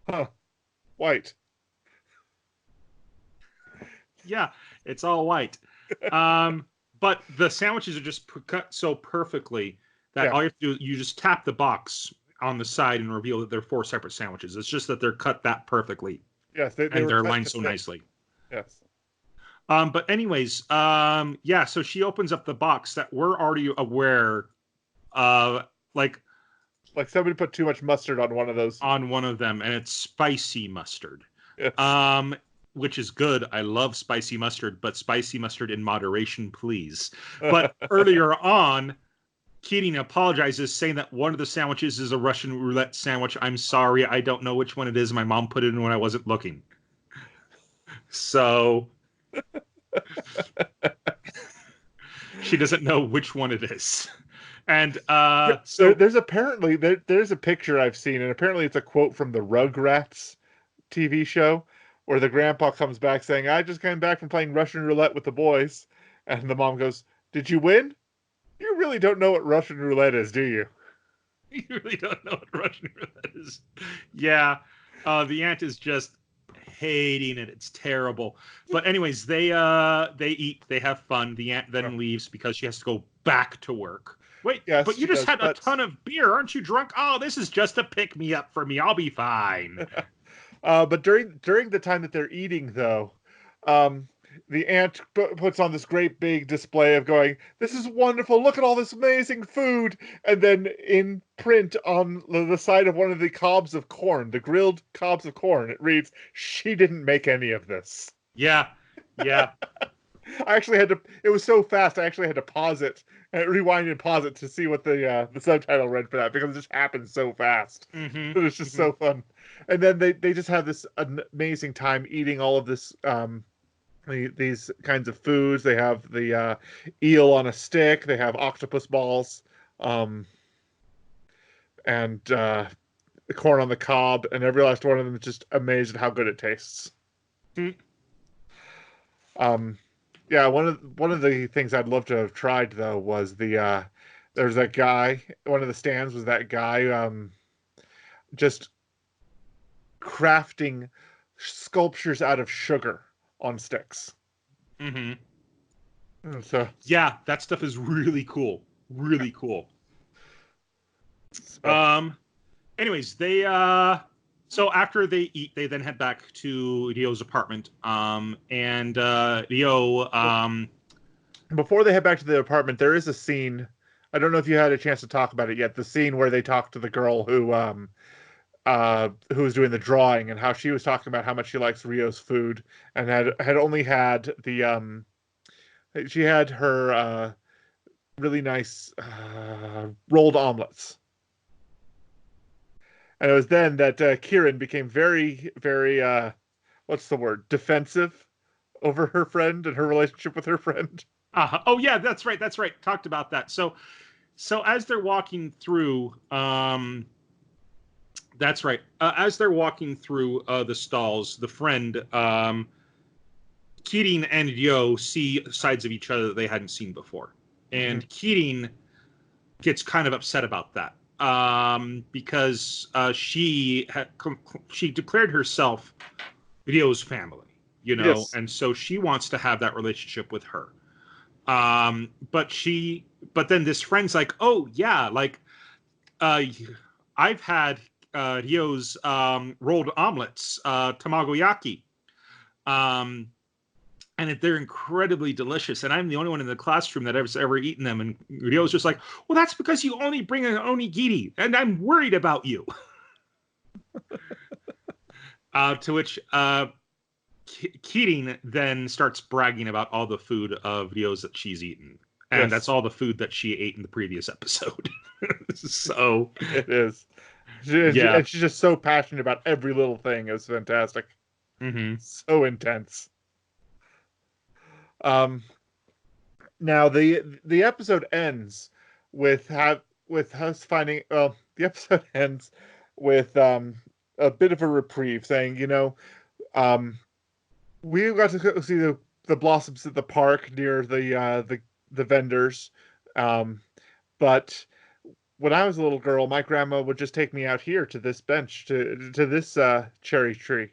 Huh. White. Yeah, it's all white. But the sandwiches are just cut so perfectly that all you have to do, you just tap the box on the side and reveal that they're 4 separate sandwiches. It's just that they're cut that perfectly. Yes, they and were they're cut aligned to so fit. nicely. Yes. But anyways, yeah, so she opens up the box that we're already aware like somebody put too much mustard on one of those. On one of them, and it's spicy mustard. Yes. Which is good. I love spicy mustard, but spicy mustard in moderation, please. But earlier on, Keating apologizes, saying that one of the sandwiches is a Russian roulette sandwich. I'm sorry, I don't know which one it is. My mom put it in when I wasn't looking. So she doesn't know which one it is. And so there's apparently there's a picture I've seen, and apparently it's a quote from the Rugrats TV show where the grandpa comes back saying, "I just came back from playing Russian roulette with the boys," and the mom goes, "Did you win? You really don't know what Russian roulette is, do you?" You really don't know what Russian roulette is. Yeah, the aunt is just hating it. It's terrible. But anyways, they eat, they have fun. The aunt then leaves because she has to go back to work. Wait, yes, but you just had a ton of beer. Aren't you drunk? Oh, this is just a pick-me-up for me. I'll be fine. But during the time that they're eating, though, the aunt puts on this great big display of going, "This is wonderful. Look at all this amazing food." And then in print on the side of one of the cobs of corn, the grilled cobs of corn, it reads, "She didn't make any of this." Yeah. I actually had to, it was so fast, I actually had to pause it, rewind and pause it to see what the subtitle read for that, because it just happened so fast. Mm-hmm. It was just so fun. And then they just have this amazing time eating all of this, these kinds of foods. They have the eel on a stick, they have octopus balls, and the corn on the cob, and every last one of them is just amazed at how good it tastes. Yeah, one of the things I'd love to have tried, though, was there's that guy, one of the stands was that guy just crafting sculptures out of sugar on sticks. Mm-hmm. So yeah, that stuff is really cool. Really cool. Anyways, they so after they eat, they then head back to Ryo's apartment. And Ryo before they head back to the apartment, there is a scene. I don't know if you had a chance to talk about it yet. The scene where they talk to the girl who was doing the drawing, and how she was talking about how much she likes Ryo's food, and had only had the she had her really nice rolled omelets. And it was then that Kieran became very, very, what's the word, defensive over her friend and her relationship with her friend. Oh yeah, that's right. Talked about that. So as they're walking through, that's right. As they're walking through the stalls, the friend, Keating and Ryo see sides of each other that they hadn't seen before, and Keating gets kind of upset about that. Because she declared herself Ryo's family, Yes. and so she wants to have that relationship with her. But then this friend's like, oh yeah, like, I've had Ryo's rolled omelets, tamagoyaki, and they're incredibly delicious, and I'm the only one in the classroom that has ever eaten them. And Ryo's just like, well, that's because you only bring an onigiri, and I'm worried about you. To which Keating then starts bragging about all the food of Ryo's that she's eaten. And that's all the food that she ate in the previous episode. So it is. And she's just so passionate about every little thing. It was fantastic. So intense. Now the episode ends with us finding. Well, the episode ends with a bit of a reprieve, saying, we got to go see the blossoms at the park near the vendors, but when I was a little girl, my grandma would just take me out here to this bench, to this cherry tree,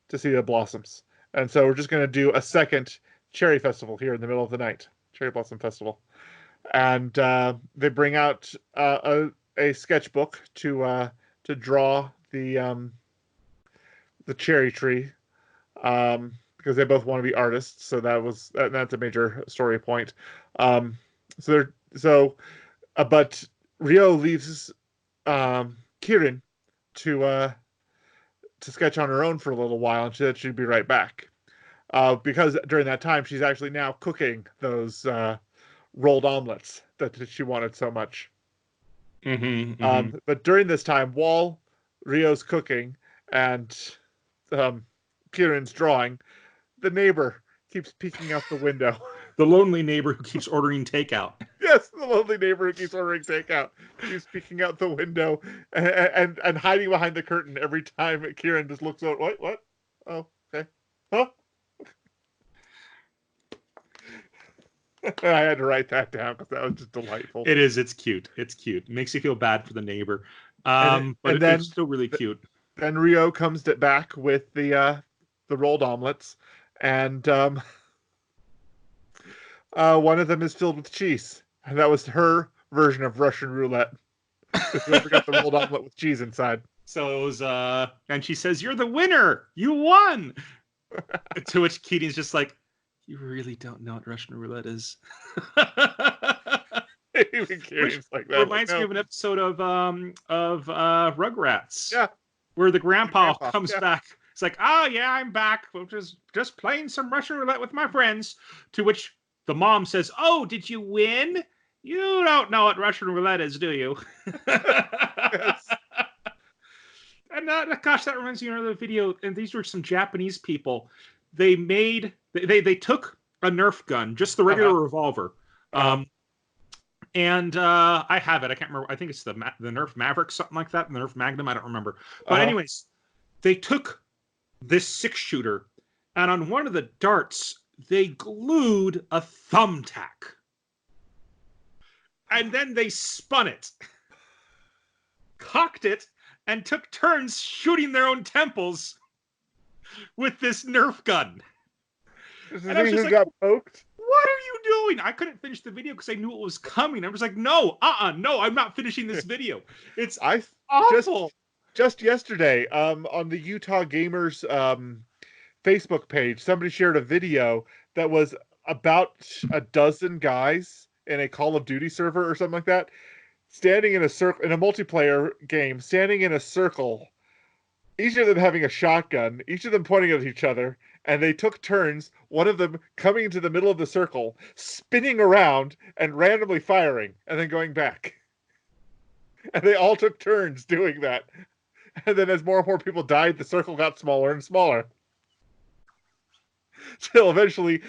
to see the blossoms. And so we're just going to do a second cherry festival here in the middle of the night, cherry blossom festival. And they bring out a sketchbook to draw the cherry tree, because they both want to be artists. So that's a major story point. But Ryo leaves Kirin to sketch on her own for a little while, and she said she'd be right back. Because during that time, she's actually now cooking those rolled omelets that she wanted so much. But during this time, while Ryo's cooking and Kirin's drawing, the neighbor keeps peeking out the window. The lonely neighbor who keeps ordering takeout. Yes, the lonely neighbor who keeps ordering takeout. He's peeking out the window and hiding behind the curtain every time Kirin just looks out. What? Oh, okay. Huh? I had to write that down because that was just delightful. It is. It's cute. It's cute. It makes you feel bad for the neighbor. But it's still really cute. Then Ryo comes back with the rolled omelets, and one of them is filled with cheese, and that was her version of Russian roulette. Whoever got the rolled omelet with cheese inside. So it was, and she says, "You're the winner. You won." To which Keating's just like, "You really don't know what Russian roulette is." Which like that. Reminds me of an episode of Rugrats. Yeah. Where the grandpa comes back. It's like, "Oh yeah, I'm back. We're just playing some Russian roulette with my friends." To which the mom says, "Oh, did you win? You don't know what Russian roulette is, do you?" Yes. And gosh, that reminds me of another video. And these were some Japanese people. They took a Nerf gun, just the regular revolver. And I have it. I can't remember. I think it's the Nerf Maverick, something like that. The Nerf Magnum. I don't remember. But anyways, they took this 6-shooter, and on one of the darts, they glued a thumbtack. And then they spun it, cocked it, and took turns shooting their own temples with this Nerf gun. And I was just like, got poked? What are you doing? I couldn't finish the video because I knew it was coming. I was like, no, I'm not finishing this video. It's awful. Just yesterday, on the Utah Gamers Facebook page, somebody shared a video that was about a dozen guys in a Call of Duty server or something like that, standing in a circle in a multiplayer game, standing in a circle, each of them having a shotgun, each of them pointing at each other, and they took turns, one of them coming into the middle of the circle, spinning around and randomly firing, and then going back. And they all took turns doing that. And then as more and more people died, the circle got smaller and smaller. Till eventually,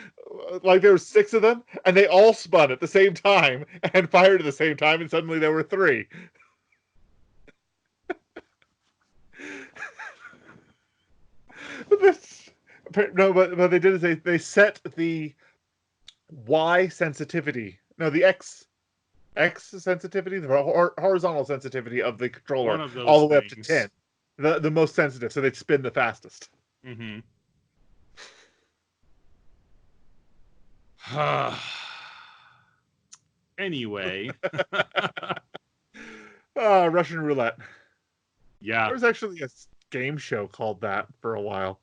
like there were 6 of them, and they all spun at the same time and fired at the same time, and suddenly there were 3. But they did is they set the Y sensitivity, the X sensitivity, the horizontal sensitivity of the controller all the way up to 10, the most sensitive, so they'd spin the fastest. Mm-hmm. Anyway. Russian roulette. Yeah. There was actually a game show called that for a while.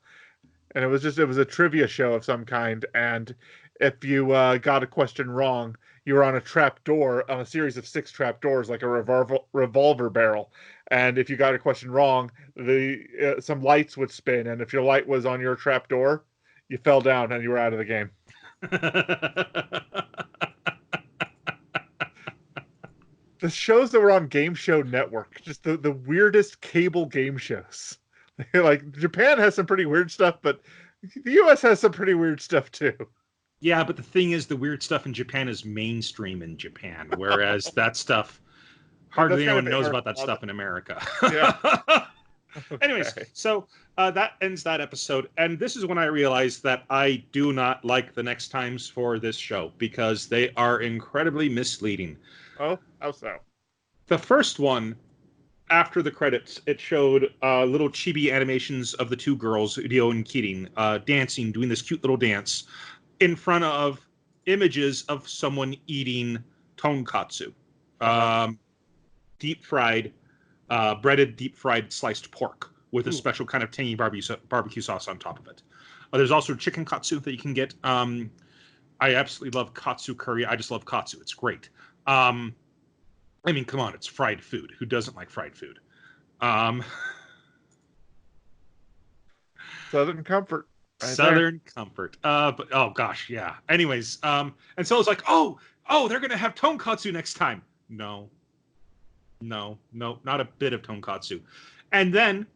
And it was a trivia show of some kind. And if you got a question wrong, you were on a trap door, on a series of 6 trap doors, like a revolver barrel. And if you got a question wrong, some lights would spin. And if your light was on your trap door, you fell down and you were out of the game. The shows that were on Game Show Network, just the weirdest cable game shows. Like, Japan has some pretty weird stuff, but the US has some pretty weird stuff too. Yeah, but the thing is, the weird stuff in Japan is mainstream in Japan, whereas that stuff, hardly anyone knows about that stuff in America. Yeah. Okay. Anyways, so that ends that episode. And this is when I realized that I do not like the next times for this show, because they are incredibly misleading. Oh, how so? The first one, after the credits, it showed little chibi animations of the two girls, Ryo and Kirin, dancing, doing this cute little dance in front of images of someone eating tonkatsu, deep fried, breaded, deep fried sliced pork with a special kind of tangy barbecue sauce on top of it. There's also chicken katsu that you can get. I absolutely love katsu curry. I just love katsu. It's great. I mean, come on, it's fried food. Who doesn't like fried food? Southern comfort. Right Southern there. Comfort. But oh gosh, yeah. Anyways, and so it's like, oh, they're gonna have tonkatsu next time. No, not a bit of tonkatsu. And then,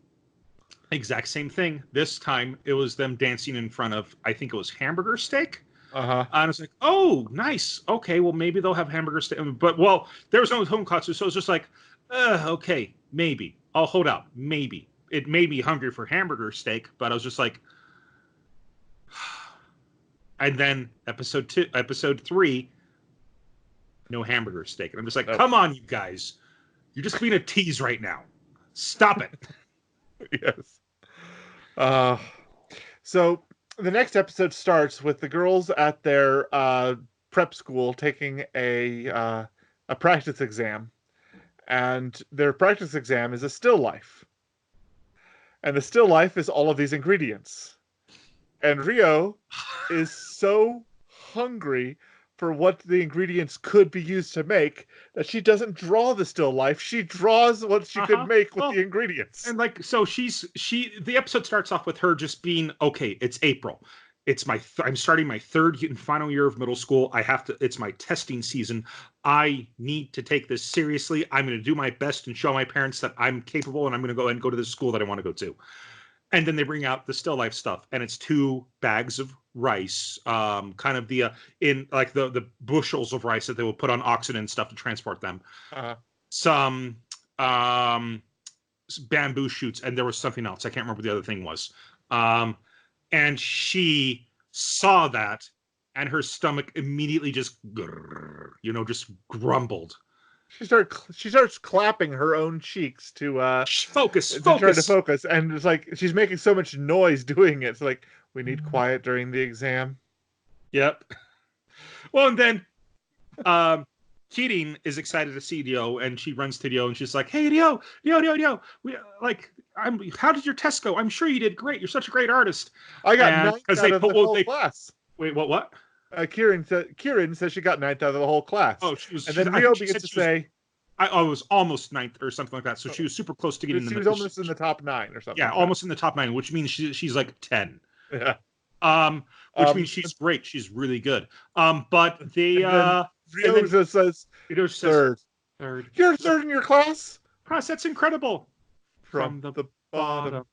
exact same thing. This time, it was them dancing in front of, I think it was hamburger steak. And I was like, oh, nice. Okay, well, maybe they'll have hamburger steak. But, well, there was no tonkatsu, so it was just like, okay, maybe. I'll hold out. Maybe. It made me hungry for hamburger steak, but I was just like... And then episode 3, no hamburger steak. And I'm just like, come on, you guys. You're just being a tease right now. Stop it. Yes. So... The next episode starts with the girls at their prep school taking a practice exam, and their practice exam is a still life, and the still life is all of these ingredients, and Ryo is so hungry for what the ingredients could be used to make that she doesn't draw the still life. She draws what she could make with the ingredients. And like, so the episode starts off with her just being, okay, it's April. It's I'm starting my third and final year of middle school. It's my testing season. I need to take this seriously. I'm going to do my best and show my parents that I'm capable, and I'm going to go and go to the school that I want to go to. And then they bring out the still life stuff, and it's 2 bags of rice, kind of the in like the bushels of rice that they will put on oxen and stuff to transport them. Some bamboo shoots, and there was something else. I can't remember what the other thing was. And she saw that, and her stomach immediately just grumbled. She starts clapping her own cheeks to focus. Try to focus, and it's like she's making so much noise doing it. It's like, we need quiet during the exam. Yep. Well, and then Kirin is excited to see Ryo, and she runs to Ryo, and she's like, "Hey, Ryo, how did your test go? I'm sure you did great. You're such a great artist." I got 9th out of the whole class. Wait, what? Kirin says she got 9th out of the whole class. Oh, she was. And then Ryo begins to say, I was almost 9th or something like that. So she was super close to getting in the. She was almost in the top 9 or something. Yeah, almost in the top 9, which means she's like 10. Yeah. Which means she's great. She's really good. But they Ryo just says third. You're third in your class? That's incredible. From the bottom.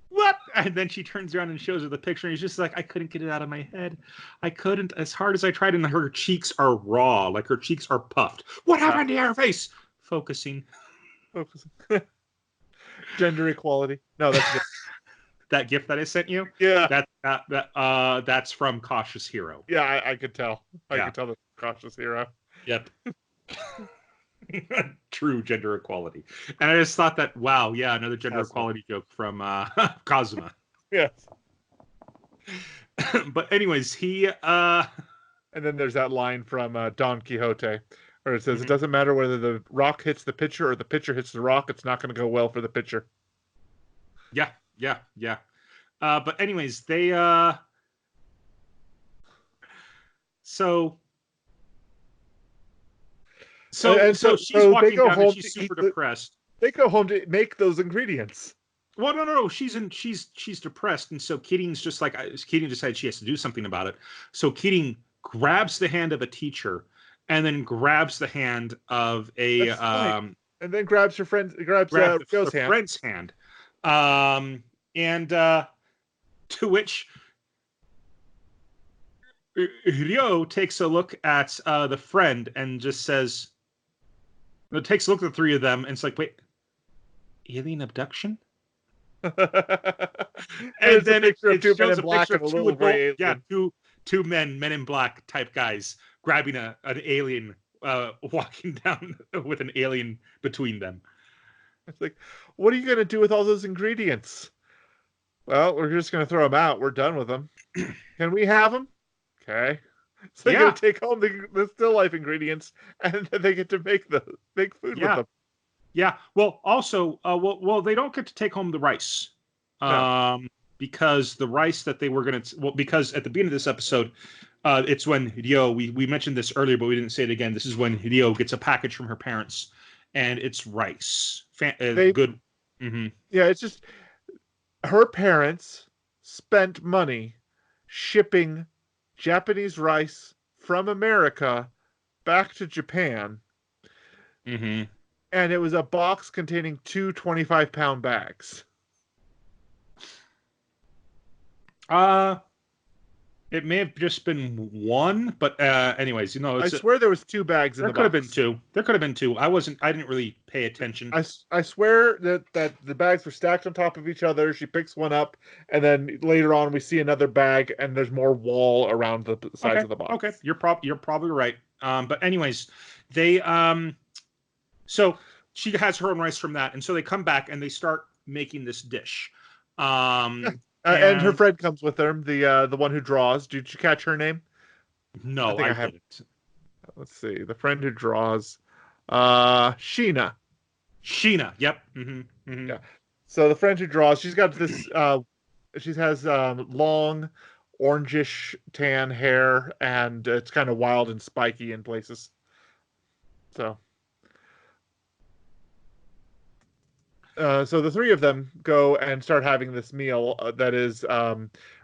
What? And then she turns around and shows her the picture, and he's just like, I couldn't get it out of my head. I couldn't, as hard as I tried, and her cheeks are raw, like her cheeks are puffed. What happened to your face? Focusing. Gender equality. No, that's just... That gift that I sent you? Yeah. That's from Cautious Hero. Yeah, I could tell. I could tell the Cautious Hero. Yep. True gender equality. And I just thought that, wow, yeah, another gender equality joke from Kazuma. Yes. But anyways, he and then there's that line from Don Quixote where it says, it doesn't matter whether the rock hits the pitcher or the pitcher hits the rock, it's not going to go well for the pitcher. Yeah. But anyways, they So she's walking down and she's super depressed. They go home to make those ingredients. Well, no. She's depressed, and so Kirin's just like, Kirin decides she has to do something about it. So Kirin grabs the hand of a teacher, and then grabs the hand of a and then grabs her friend, Ryo's hand. Friend's hand, and to which Ryo takes a look at the friend and just says. It takes a look at the 3 of them, and it's like, wait, alien abduction? and then it shows a picture of 2 adult, two men in black type guys grabbing an alien walking down with an alien between them. It's like, what are you going to do with all those ingredients? Well, we're just going to throw them out. We're done with them. Can we have them? Okay. So they're going to take home the still life ingredients, and then they get to make food with them. Yeah. Well, also, they don't get to take home the rice, because the rice that they were going to. Because at the beginning of this episode, it's when Ryo. We mentioned this earlier, but we didn't say it again. This is when Ryo gets a package from her parents, and it's rice. Good. Mm-hmm. Yeah, it's just her parents spent money shipping Japanese rice from America back to Japan. Mm-hmm. And it was a box containing 2 25-pound bags. It may have just been one, but anyways, I swear there was 2 bags in the box. There could have been 2. There could have been 2. I didn't really pay attention. I swear that the bags were stacked on top of each other. She picks one up, and then later on we see another bag, and there's more wall around the sides of the box. Okay, you're probably right. But anyways, they so she has her own rice from that, and so they come back and they start making this dish. And her friend comes with them, the one who draws. Did you catch her name? No, I haven't. Let's see. The friend who draws, Sheena. Sheena, yep. Mm-hmm. Mm-hmm. Yeah. So the friend who draws, she's got this. She has long, orangish tan hair, and it's kind of wild and spiky in places. So the 3 of them go and start having this meal that is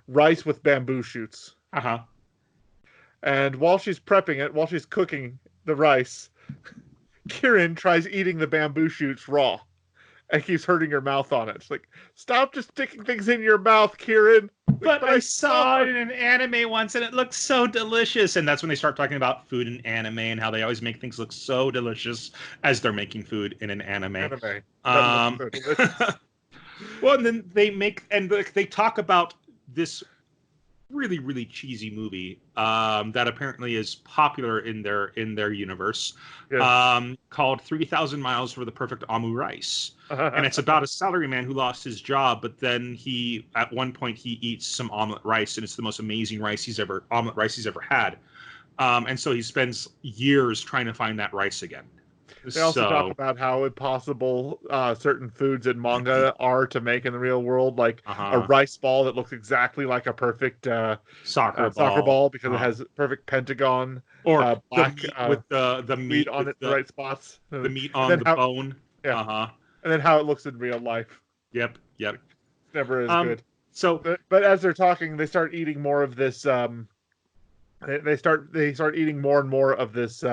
rice with bamboo shoots. Uh-huh. And while she's prepping it, while she's cooking the rice, Kieran tries eating the bamboo shoots raw and keeps hurting her mouth on it. It's like, stop just sticking things in your mouth, Kieran. But I saw it in an anime once, and it looked so delicious. And that's when they start talking about food in anime and how they always make things look so delicious as they're making food in an anime. Well, and then they talk about this really, really cheesy movie that apparently is popular in their universe, called 3,000 Miles for the Perfect Omu Rice. And it's about a salaryman who lost his job, but then at one point he eats some omelet rice, and it's the most amazing omelet rice he's ever had. And so he spends years trying to find that rice again. They also talk about how impossible certain foods in manga are to make in the real world, like a rice ball that looks exactly like a perfect soccer ball because it has perfect pentagon, or black with the meat on it, the right spots, the meat on the bone. Yeah. And then how it looks in real life. Yep. It's never as good. So, but as they're talking, they start eating more of this. They start eating more and more of this.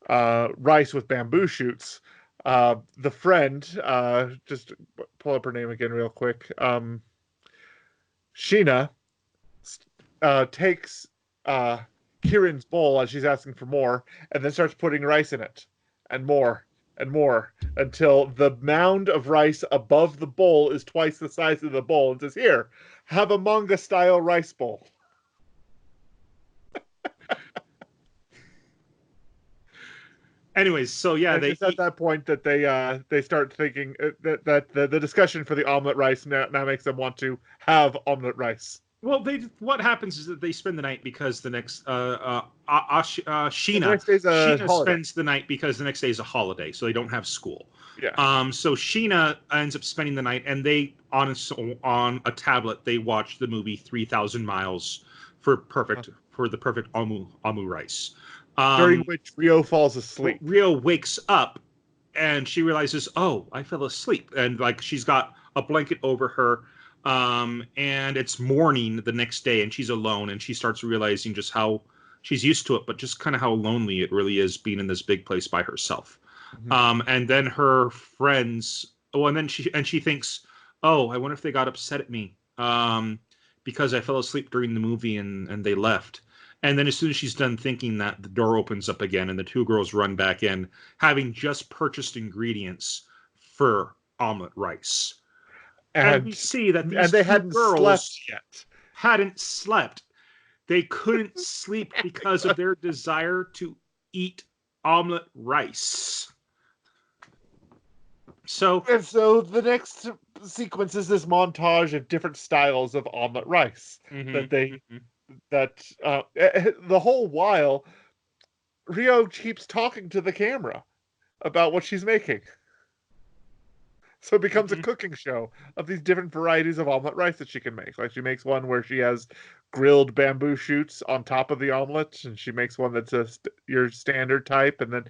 Rice with bamboo shoots. The friend, just pull up her name again real quick. Sheena takes Kieran's bowl as she's asking for more, and then starts putting rice in it, and more, until the mound of rice above the bowl is twice the size of the bowl, and says, "Here, have a manga-style rice bowl." Anyways, so yeah, it's at that point that they start thinking that the discussion for the omelet rice now makes them want to have omelet rice. Well, what happens is that they spend the night because the next Sheena spends the night because the next day is a holiday, so they don't have school. Yeah. So Sheena ends up spending the night, and they on a tablet they watch the movie 3,000 Miles for the perfect omu rice. During which Ryo falls asleep. Ryo wakes up and she realizes, oh, I fell asleep. And like she's got a blanket over her. And it's morning the next day and she's alone. And she starts realizing just how she's used to it, but just kind of how lonely it really is being in this big place by herself. Mm-hmm. And then her friends, and then she thinks, oh, I wonder if they got upset at me because I fell asleep during the movie and they left. And then as soon as she's done thinking that, the door opens up again and the 2 girls run back in, having just purchased ingredients for omelet rice. And we see that these they hadn't slept yet. Hadn't slept. They couldn't sleep because of their desire to eat omelet rice. So And so the next sequence is this montage of different styles of omelet rice that they the whole while Rio keeps talking to the camera about what she's making. So it becomes a cooking show of these different varieties of omelet rice that she can make. Like she makes one where she has grilled bamboo shoots on top of the omelet, and she makes one that's your standard type. And then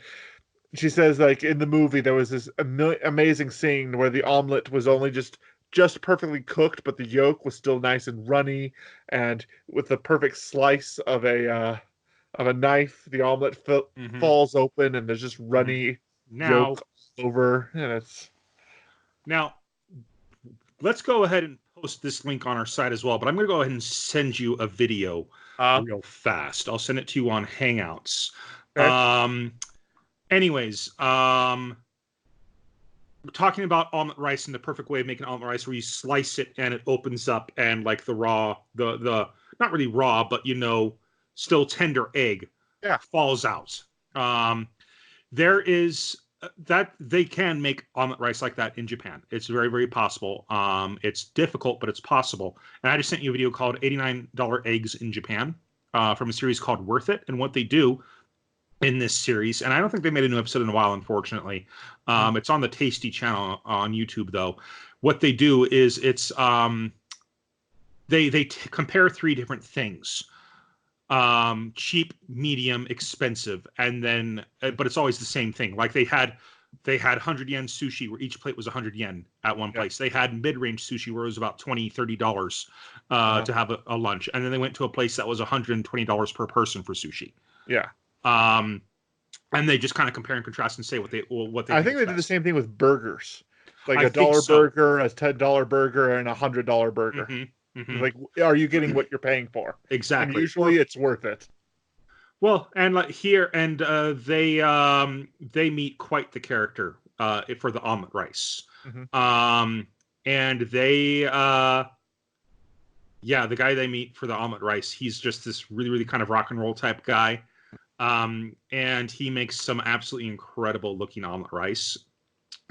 she says, like in the movie, there was this amazing scene where the omelet was only just perfectly cooked, but the yolk was still nice and runny, and with the perfect slice of a knife, the omelet falls open, and there's just runny yolk over, and it's. Now, let's go ahead and post this link on our site as well, but I'm going to go ahead and send you a video real fast. I'll send it to you on Hangouts. Okay. Anyways, we're talking about omelet rice and the perfect way of making omelet rice where you slice it and it opens up and like the raw, the not really raw, but still tender egg falls out. There is... that they can make omelet rice like that in Japan. It's very, very possible. It's difficult, but it's possible. And I just sent you a video called $89 Eggs in Japan from a series called Worth It. And what they do in this series, and I don't think they made a new episode in a while, unfortunately. It's on the Tasty channel on YouTube, though. What they do is it's they compare three different things. Cheap, medium, expensive, and then but it's always the same thing. Like they had 100 yen sushi where each plate was 100 yen at one place. They had mid-range sushi where it was about $20-$30 to have a lunch, and then they went to a place that was $120 per person for sushi. And they just kind of compare and contrast and say what they I think they did the same thing with burgers, like a $1 burger, a $10 burger, and a $100 burger. Like, are you getting what you're paying for? Exactly. And usually it's worth it. Well, and like here, and they meet quite the character for the omelet rice. And they the guy they meet for the omelet rice, he's just this really, really kind of rock and roll type guy. And he makes some absolutely incredible looking omelet rice.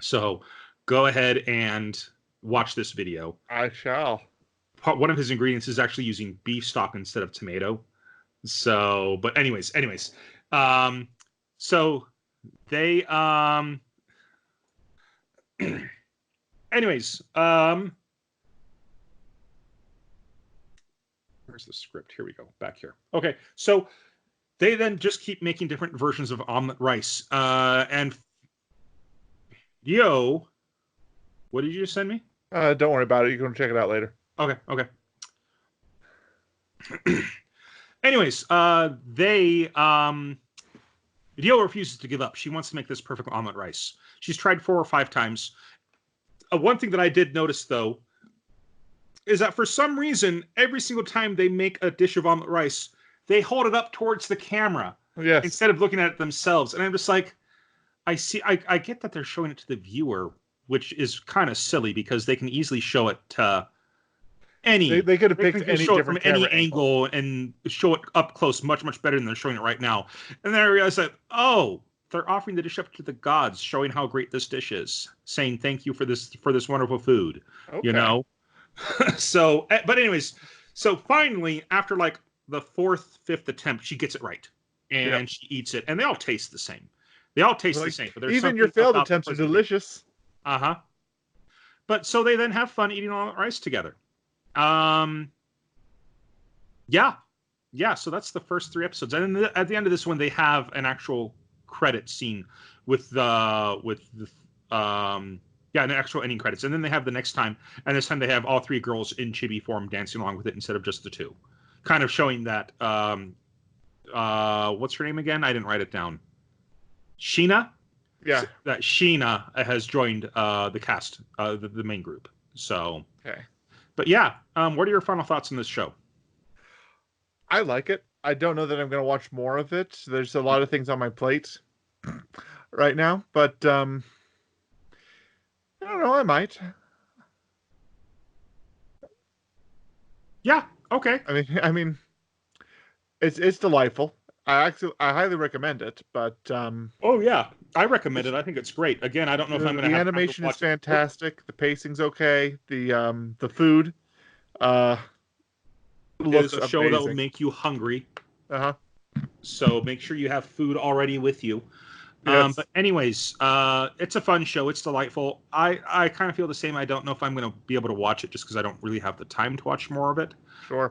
So go ahead and watch this video. I shall. One of his ingredients is actually using beef stock instead of tomato. So, but anyways, so they, where's the script? Here we go. Back here. Okay. So they then just keep making different versions of omelet rice. And what did you just send me? Don't worry about it. You can check it out later. Okay. Anyways, Rio refuses to give up. She wants to make this perfect omelet rice. She's tried 4 or 5 times. One thing that I did notice, though, is that for some reason, every single time they make a dish of omelet rice, they hold it up towards the camera instead of looking at it themselves. And I'm just like, I get that they're showing it to the viewer, which is kind of silly because they can easily show it to they could have picked any different from any angle and show it up close much, much better than they're showing it right now. And then I realized that, they're offering the dish up to the gods, showing how great this dish is, saying thank you for this wonderful food. Okay. So, but anyways, so finally, after like the 4th, 5th attempt, she gets it right. And she eats it. And they all taste the same. They all taste the same. But there's even your failed attempts are delicious. But so they then have fun eating omelet rice together. So that's the first 3 episodes, and then at the end of this one, they have an actual credit scene with an actual ending credits, and then they have the next time, and this time they have all 3 girls in chibi form dancing along with it instead of just the 2, kind of showing that what's her name again? I didn't write it down. Sheena. Yeah, that Sheena has joined the cast, the main group. So okay. But what are your final thoughts on this show? I like it. I don't know that I'm going to watch more of it. There's a lot of things on my plate right now, but I don't know. I might. Yeah. Okay. I mean, it's delightful. I highly recommend it, but Oh yeah, I recommend it. I think it's great. Again, I don't know if I'm going to the have time to animation is watch it. fantastic. The pacing's okay. The food uh It is looks a show that will amazing. make you hungry. Uh-huh. So make sure you have food already with you. Yes. But anyways, it's a fun show. It's delightful. I kind of feel the same. I don't know if I'm going to be able to watch it just because I don't really have the time to watch more of it. Sure.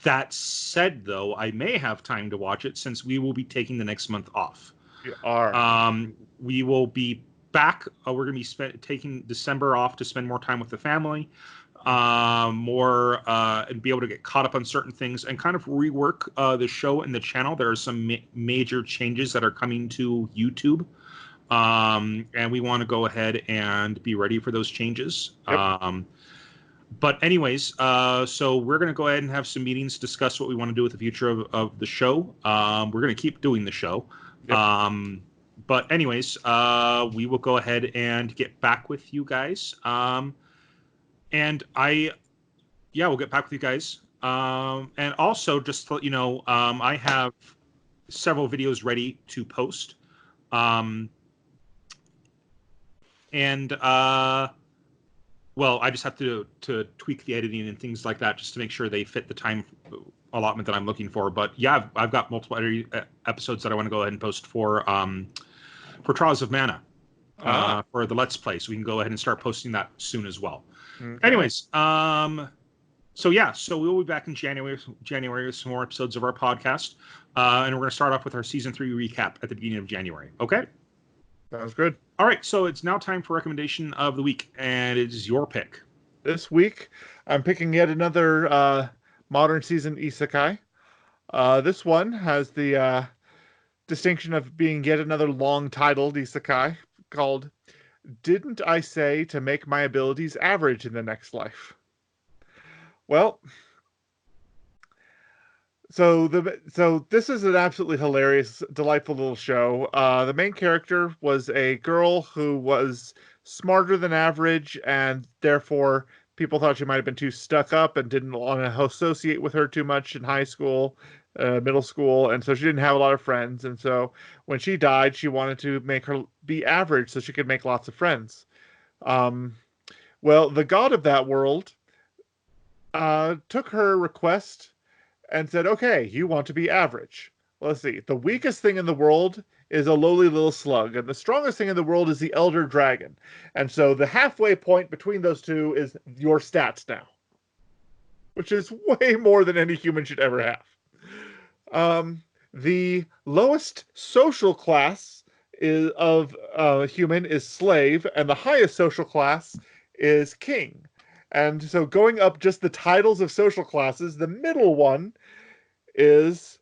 That said, though, I may have time to watch it since we will be taking the next month off. You are. We will be back. We're going to be taking December off to spend more time with the family, and be able to get caught up on certain things and kind of rework the show and the channel. There are some major changes that are coming to YouTube, and we want to go ahead and be ready for those changes. Yep. But anyways, so we're going to go ahead and have some meetings to discuss what we want to do with the future of the show. We're going to keep doing the show. Yep. But anyways, we will go ahead and get back with you guys. We'll get back with you guys. And also, just to let you know, I have several videos ready to post. Well, I just have to tweak the editing and things like that just to make sure they fit the time allotment that I'm looking for. But yeah, I've got multiple episodes that I want to go ahead and post for Trials of Mana for the Let's Play. So we can go ahead and start posting that soon as well. Okay. Anyways, so we will be back in January with some more episodes of our podcast. And we're going to start off with our season 3 recap at the beginning of January. Okay? Sounds good. All right, so it's now time for recommendation of the week, and it is your pick. This week, I'm picking yet another modern season isekai. This one has the distinction of being yet another long-titled isekai called "Didn't I Say to Make My Abilities Average in the Next Life?" Well, so this is an absolutely hilarious, delightful little show. The main character was a girl who was smarter than average, and therefore people thought she might have been too stuck up and didn't want to associate with her too much in high school, middle school, and so she didn't have a lot of friends. And so when she died, she wanted to make her be average so she could make lots of friends. Well, the god of that world took her request and said, okay, you want to be average. Well, let's see. The weakest thing in the world is a lowly little slug, and the strongest thing in the world is the elder dragon. And so the halfway point between those two is your stats now, which is way more than any human should ever have. The lowest social class of human is slave, and the highest social class is king. And so going up just the titles of social classes, the middle one is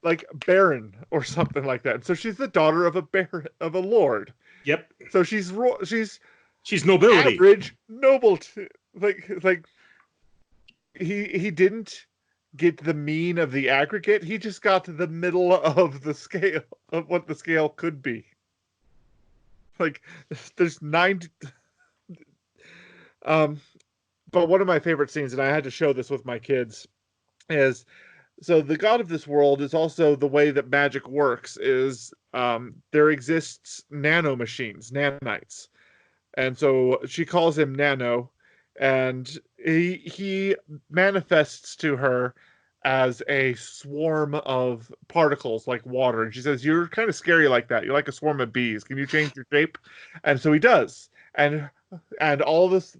like baron or something like that. So she's the daughter of a baron, of a lord. Yep. So she's nobility. Average, noble. Like he didn't get the mean of the aggregate. He just got to the middle of the scale of what the scale could be. Like there's 90. But one of my favorite scenes, and I had to show this with my kids, is so the god of this world is also the way that magic works is there exists nano machines, nanites. And so she calls him Nano, and he manifests to her as a swarm of particles like water. And she says, you're kind of scary like that. You're like a swarm of bees. Can you change your shape? And so he does. And all this,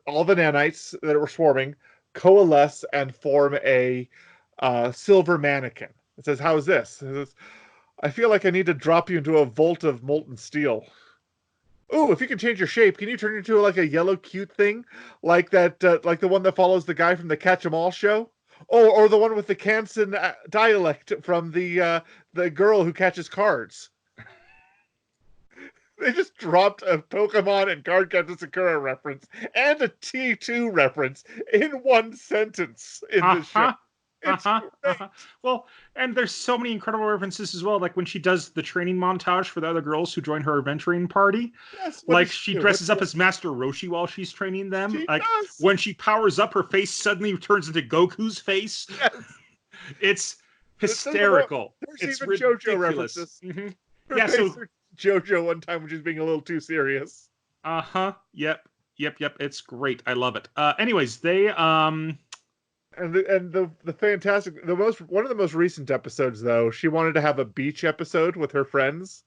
all the nanites that were swarming coalesce and form a silver mannequin. It says, "How is this?" It says, "I feel like I need to drop you into a vault of molten steel." Oh, if you can change your shape, can you turn into like a yellow cute thing, like that, like the one that follows the guy from the Catch 'Em All show? Oh, or the one with the Kansan dialect from the girl who catches cards. They just dropped a Pokemon and Cardcaptor Sakura reference and a T2 reference in one sentence in the show. It's great. Well, and there's so many incredible references as well. Like when she does the training montage for the other girls who join her adventuring party. Yes, like she dresses up as Master Roshi while she's training them. She like does. when she powers up, her face suddenly turns into Goku's face. Yes. It's hysterical. There's It's even JoJo ridiculous. references. Mm-hmm. Her Yeah, face so for JoJo one time when she's being a little too serious. Yep. It's great. I love it. Anyways, they And the fantastic one of the most recent episodes though, she wanted to have a beach episode with her friends,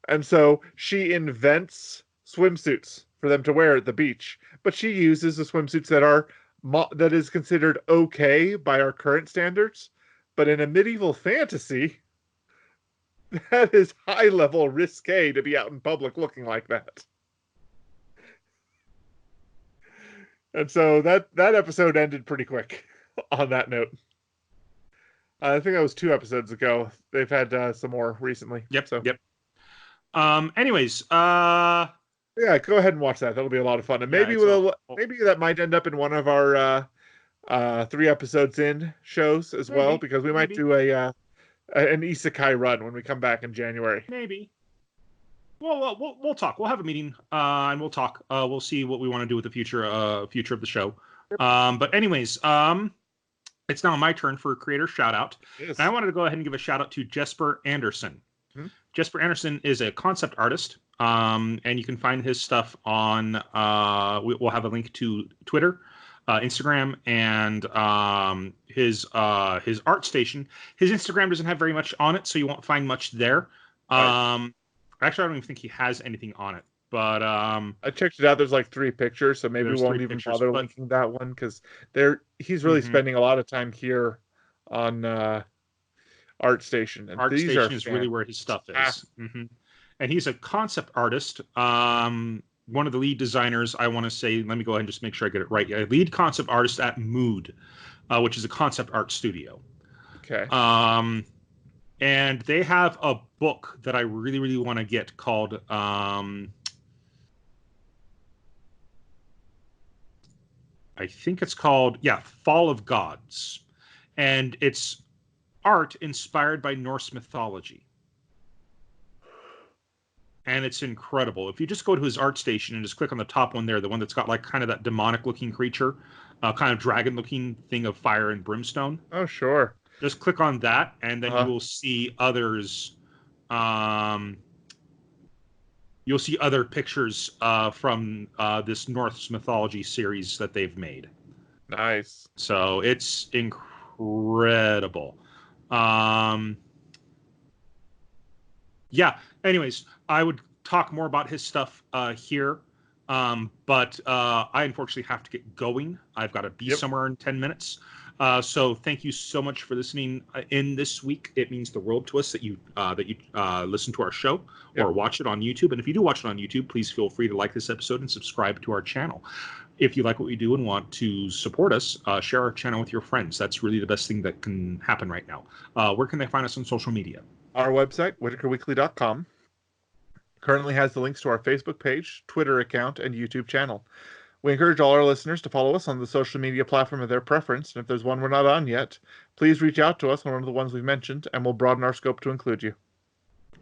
and so she invents swimsuits for them to wear at the beach, but she uses the swimsuits that is considered okay by our current standards, but in a medieval fantasy, that is high level risque to be out in public looking like that. And so that episode ended pretty quick on that note. I think that was 2 episodes ago. They've had some more recently. Yep. So. Yep. Anyways, yeah, go ahead and watch that. That'll be a lot of fun. And maybe maybe that might end up in one of our 3 episodes in shows as well, because we might do an isekai run when we come back in January. Maybe. Well, we'll talk. We'll have a meeting, and we'll talk. We'll see what we want to do with the future of the show. Yep. But anyways, it's now my turn for a creator shout out. Yes. And I wanted to go ahead and give a shout out to Jesper Anderson. Mm-hmm. Jesper Anderson is a concept artist, and you can find his stuff on. We'll have a link to Twitter, Instagram, and his ArtStation. His Instagram doesn't have very much on it, so you won't find much there. Right. Actually, I don't even think he has anything on it. But I checked it out. There's like 3 pictures, so maybe we won't even bother linking that one, because he's really spending a lot of time here on ArtStation. And ArtStation is really where his stuff is. Mm-hmm. And he's a concept artist. One of the lead designers, I want to say, let me go ahead and just make sure I get it right. A lead concept artist at Mood, which is a concept art studio. Okay. And they have a book that I really, really want to get called I think it's called, Fall of Gods. And it's art inspired by Norse mythology. And it's incredible. If you just go to his ArtStation and just click on the top one there, the one that's got like kind of that demonic looking creature, kind of dragon looking thing of fire and brimstone. Oh, sure. Just click on that, and then you will see others. You'll see other pictures from this Norse mythology series that they've made. Nice. So it's incredible. Anyways, I would talk more about his stuff here. But I unfortunately have to get going. I've got to be somewhere in 10 minutes. So thank you so much for listening in this week. It means the world to us that you listen to our show or watch it on YouTube. And if you do watch it on YouTube, please feel free to like this episode and subscribe to our channel. If you like what we do and want to support us, share our channel with your friends. That's really the best thing that can happen right now. Where can they find us on social media? Our website, whittakerweekly.com, currently has the links to our Facebook page, Twitter account, and YouTube channel. We encourage all our listeners to follow us on the social media platform of their preference, and if there's one we're not on yet, please reach out to us on one of the ones we've mentioned, and we'll broaden our scope to include you.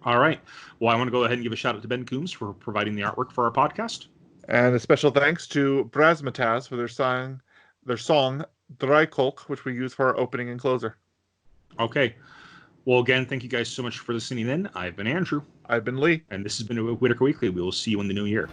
All right. Well, I want to go ahead and give a shout out to Ben Coombs for providing the artwork for our podcast. And a special thanks to Brasmataz for their song Dreikolk, which we use for our opening and closer. Okay. Well, again, thank you guys so much for listening in. I've been Andrew. I've been Lee. And this has been Whittaker Weekly. We will see you in the new year.